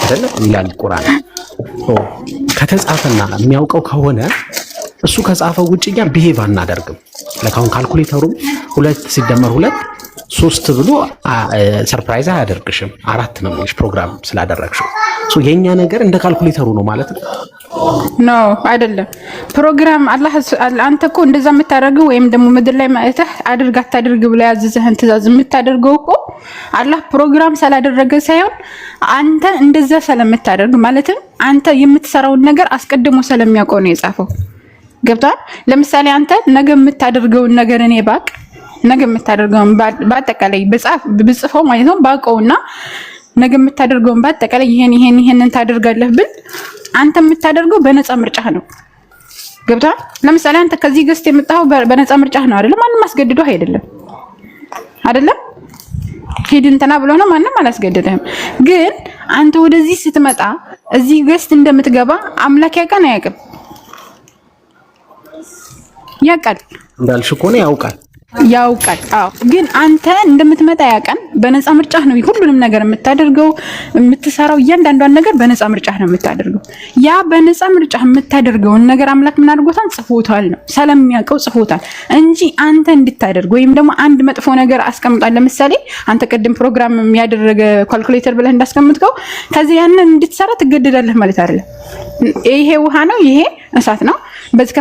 አይደል? ይላል ቁርአን። ከተጻፈና የሚያውቀው ከሆነ እሱ ከጻፈው ውጭ እኛ ቢሄቭ አናደርግም። ለካሁን ካልኩሌተሩም 2 ሲደመር 2 3 ብሎ ሰርፕራይዝ አያደርግሽም። 4 ነው የሚልሽ ፕሮግራም ስላደረግሽው። የኛ ነገር እንደ ካልኩሌተሩ ነው ማለት ነው። ኖ አይደለም። ፕሮግራም አላህ አንተ እኮ እንደዛ የምታደርገው ወይም ደግሞ ምድር ላይ ማእተህ አድርግ አታድርግ ብለ ያዘዘህን ትእዛዝ የምታደርገው እኮ አላህ ፕሮግራም ስላደረገ ሳይሆን አንተ እንደዛ ስለምታደርግ ማለትም አንተ የምትሰራውን ነገር አስቀድሞ ስለሚያውቀው ነው የጻፈው። ገብቷል? ለምሳሌ አንተ ነገ የምታደርገውን ነገር እኔ ባቅ ነገ የምታደርገውን በአጠቃላይ ብጽፈው ማለት ነው ባቀውና ነገ የምታደርገውን በአጠቃላይ ይሄንን ታደርጋለህ ብል አንተ የምታደርገው በነፃ ምርጫህ ነው። ገብቷል? ለምሳሌ አንተ ከዚህ ገስት የመጣው በነፃ ምርጫህ ነው አይደለም? ማንም አስገድዶ አይደለም አይደለም? ሂድ እንትና ብሎ ነው ማንም አላስገደደህም። ግን አንተ ወደዚህ ስትመጣ እዚህ ገስት እንደምትገባ አምላክ ያውቃል አያውቅም? ያውቃል። እንዳልሽ እኮ ነው ያውቃል። አዎ ግን አንተ እንደምትመጣ ያውቃል። በነፃ ምርጫህ ነው ሁሉንም ነገር የምታደርገው የምትሰራው እያንዳንዷን ነገር በነፃ ምርጫህ ነው የምታደርገው። ያ በነፃ ምርጫህ የምታደርገውን ነገር አምላክ ምን አድርጎታል? ጽፎታል ነው ስለሚያውቀው ጽፎታል እንጂ አንተ እንድታደርግ ወይም ደግሞ አንድ መጥፎ ነገር አስቀምጣል። ለምሳሌ አንተ ቀደም ፕሮግራም የሚያደርግ ካልኩሌተር ብለህ እንዳስቀምጥከው ከዚህ ያንን እንድትሰራ ትገደዳለህ ማለት አይደለም። ይሄ ውሃ ነው፣ ይሄ እሳት ነው፣ በዚህ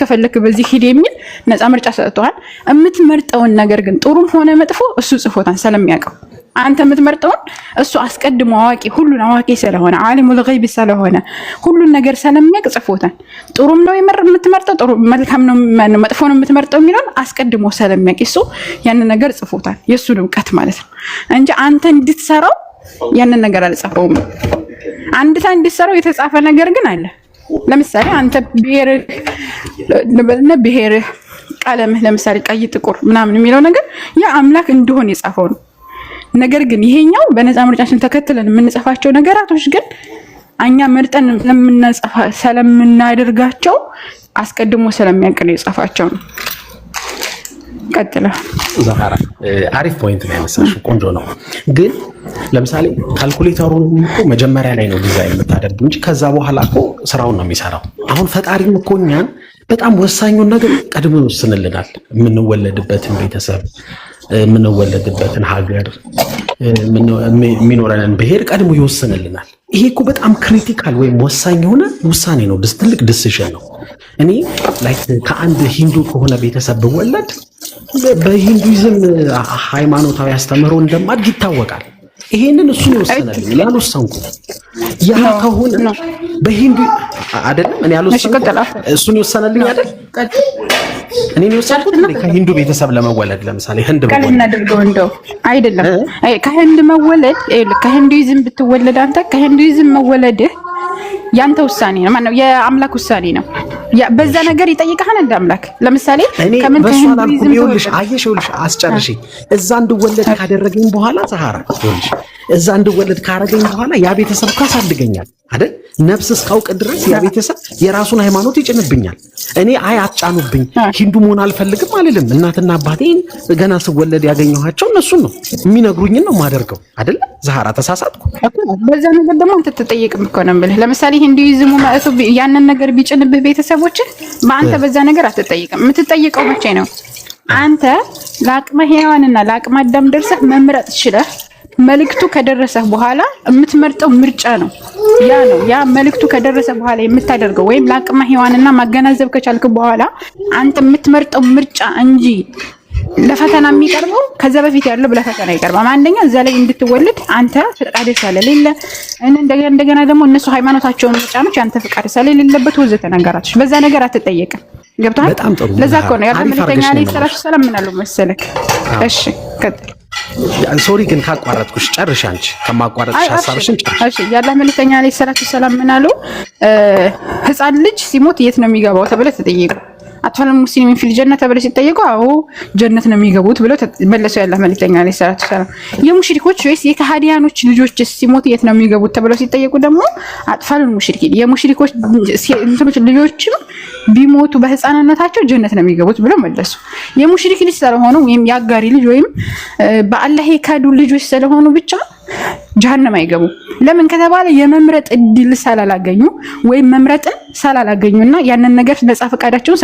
ከፈለክ በዚህ ሂድ የሚል ነፃ ምርጫ ሰጥቷል። የምትመርጠውን ነገር ግን ጥሩም ሆነ መጥፎ እሱ ጽፎታል ስለሚያውቀው። አንተ የምትመርጠውን እሱ አስቀድሞ አዋቂ ሁሉን አዋቂ ስለሆነ ዓሊሙል ገይብ ስለሆነ ሁሉን ነገር ስለሚያውቅ ጽፎታል። ጥሩም ነው የምትመርጠው ጥሩ መልካም ነው መጥፎ ነው የምትመርጠው የሚለውን አስቀድሞ ስለሚያውቅ እሱ ያንን ነገር ጽፎታል። የሱ ዕውቀት ማለት ነው እንጂ አንተ እንድትሰራው ያንን ነገር አልጻፈውም። አንተ እንድትሰራው የተጻፈ ነገር ግን አለ። ለምሳሌ አንተ ብሔርህ ቀለምህ ለምሳሌ ቀይ ጥቁር ምናምን የሚለው ነገር ያ አምላክ እንደሆነ የጻፈው ነው። ነገር ግን ይሄኛው በነፃ ምርጫችን ተከትለን የምንጽፋቸው ነገራቶች ግን እኛ መርጠን ስለምናደርጋቸው አስቀድሞ ስለሚያውቅ ነው የጻፋቸው ነው። ቀጥላ ዛህራ አሪፍ ፖይንት ነው ያነሳሽው፣ ቆንጆ ነው። ግን ለምሳሌ ካልኩሌተሩን እኮ መጀመሪያ ላይ ነው ዲዛይን የምታደርጉ እንጂ ከዛ በኋላ እኮ ስራውን ነው የሚሰራው። አሁን ፈጣሪም እኮ እኛን በጣም ወሳኙን ነገር ቀድሞ ይወስንልናል። የምንወለድበትን ቤተሰብ፣ የምንወለድበትን ሀገር፣ የሚኖረንን ብሔር ቀድሞ ይወስንልናል። ይሄ እኮ በጣም ክሪቲካል ወይም ወሳኝ የሆነ ውሳኔ ነው። ትልቅ ዲሲዥን ነው። እኔ ላይክ ከአንድ ሂንዱ ከሆነ ቤተሰብ ብወለድ በሂንዱይዝም ሃይማኖታዊ አስተምህሮ እንደማድግ ይታወቃል። ይሄንን እሱን ይወስናልኝ ያልወሰንኩ ያ ከሆነ በሂንዱ አይደለም እኔ ያልወሰንኩ እሱን ይወስናልኝ አይደል? እኔ ወሰንኩት ከሂንዱ ቤተሰብ ለመወለድ ለምሳሌ ህንድ መወለድ እናደርገው እንደው አይደለም ከህንድ መወለድ ከሂንዱይዝም ብትወለድ አንተ ከሂንዱይዝም መወለድህ ያንተ ውሳኔ ነው። ማነው የአምላክ ውሳኔ ነው። በዛ ነገር ይጠይቃል እንደ አምላክ። ለምሳሌ ከምን ከሂንዱይዝም ይኸውልሽ አየሽውልሽ አስጨርሺ እዛ እንድወለድ ካደረገኝ በኋላ ዛህራ ይኸውልሽ እዛ እንድወለድ ካረገኝ በኋላ ያ ቤተሰብ ካሳድገኛል አይደል? ነፍስ እስካውቅ ድረስ ያ ቤተሰብ የራሱን ሃይማኖት ይጭንብኛል። እኔ አጫኑብኝ ሂንዱ መሆን አልፈልግም አልልም። እናትና አባቴን ገና ስወለድ ያገኘኋቸው እነሱን ነው የሚነግሩኝን ነው የማደርገው አይደል? ዛህራ ተሳሳትኩ። በዛ ነገር ደግሞ አንተ ተጠየቅም እኮ ነው የምልህ። ለምሳሌ ሂንዱይዝሙ ማለት ያንን ነገር ቢጭንብህ ቤተሰቦች በአንተ በዛ ነገር አትጠይቅም። የምትጠይቀው መቼ ነው? አንተ ለአቅመ ሔዋንና ለአቅመ አዳም ደርሰህ መምረጥ ትችለህ መልእክቱ ከደረሰህ በኋላ የምትመርጠው ምርጫ ነው። ያ ነው ያ መልእክቱ ከደረሰ በኋላ የምታደርገው ወይም ለአቅመ ሔዋንና ማገናዘብ ከቻልክ በኋላ አንተ የምትመርጠው ምርጫ እንጂ ለፈተና የሚቀርበው ከዛ በፊት ያለው ለፈተና ይቀርባል። አንደኛ እዛ ላይ እንድትወለድ አንተ ፍቃድ ስለሌለ እንደገና ደግሞ እነሱ ሃይማኖታቸውን መጫኖች አንተ ፍቃድ ስለሌለበት ወዘተ ነገራቶች በዛ ነገር አትጠየቅም። ገብቶሃል? ለዛ እኮ ነው ያለው መልእክተኛ ላይ ሰላም ምን አለው መሰለክ። እሺ ቀጥል። ሶሪ ግን ካቋረጥኩሽ ጨርሽ። አንቺ ከማቋረጥሽ ሐሳብሽን ጨርሽ። እሺ ያለው መልእክተኛ ላይ ሰላም ምን አለው? ህፃን ልጅ ሲሞት የት ነው የሚገባው ተብለ ተጠየቁ። አጥፋል ሙስሊሚን ፊል ጀነት ተብለ ሲጠየቁ አዎ ጀነት ነው የሚገቡት ብለው መለሰው። ያለው መልእክተኛ ላይ ሰላም የሙሽሪኮች ወይስ የካህዲያኖች ልጆች ሲሞት የት ነው የሚገቡት ተብለው ሲጠየቁ ደግሞ አጥፋል ሙሽሪኪን የሙሽሪኮች ልጆችም ቢሞቱ በህፃንነታቸው ጀነት ነው የሚገቡት ብለው መለሱ። የሙሽሪክ ልጅ ስለሆኑ ወይም የአጋሪ ልጅ ወይም በአላህ የካዱ ልጆች ስለሆኑ ብቻ ጀሃነም አይገቡ። ለምን ከተባለ የመምረጥ እድል ስላላገኙ ወይም መምረጥን ስላላገኙና ያንን ነገር ነፃ ፈቃዳቸውን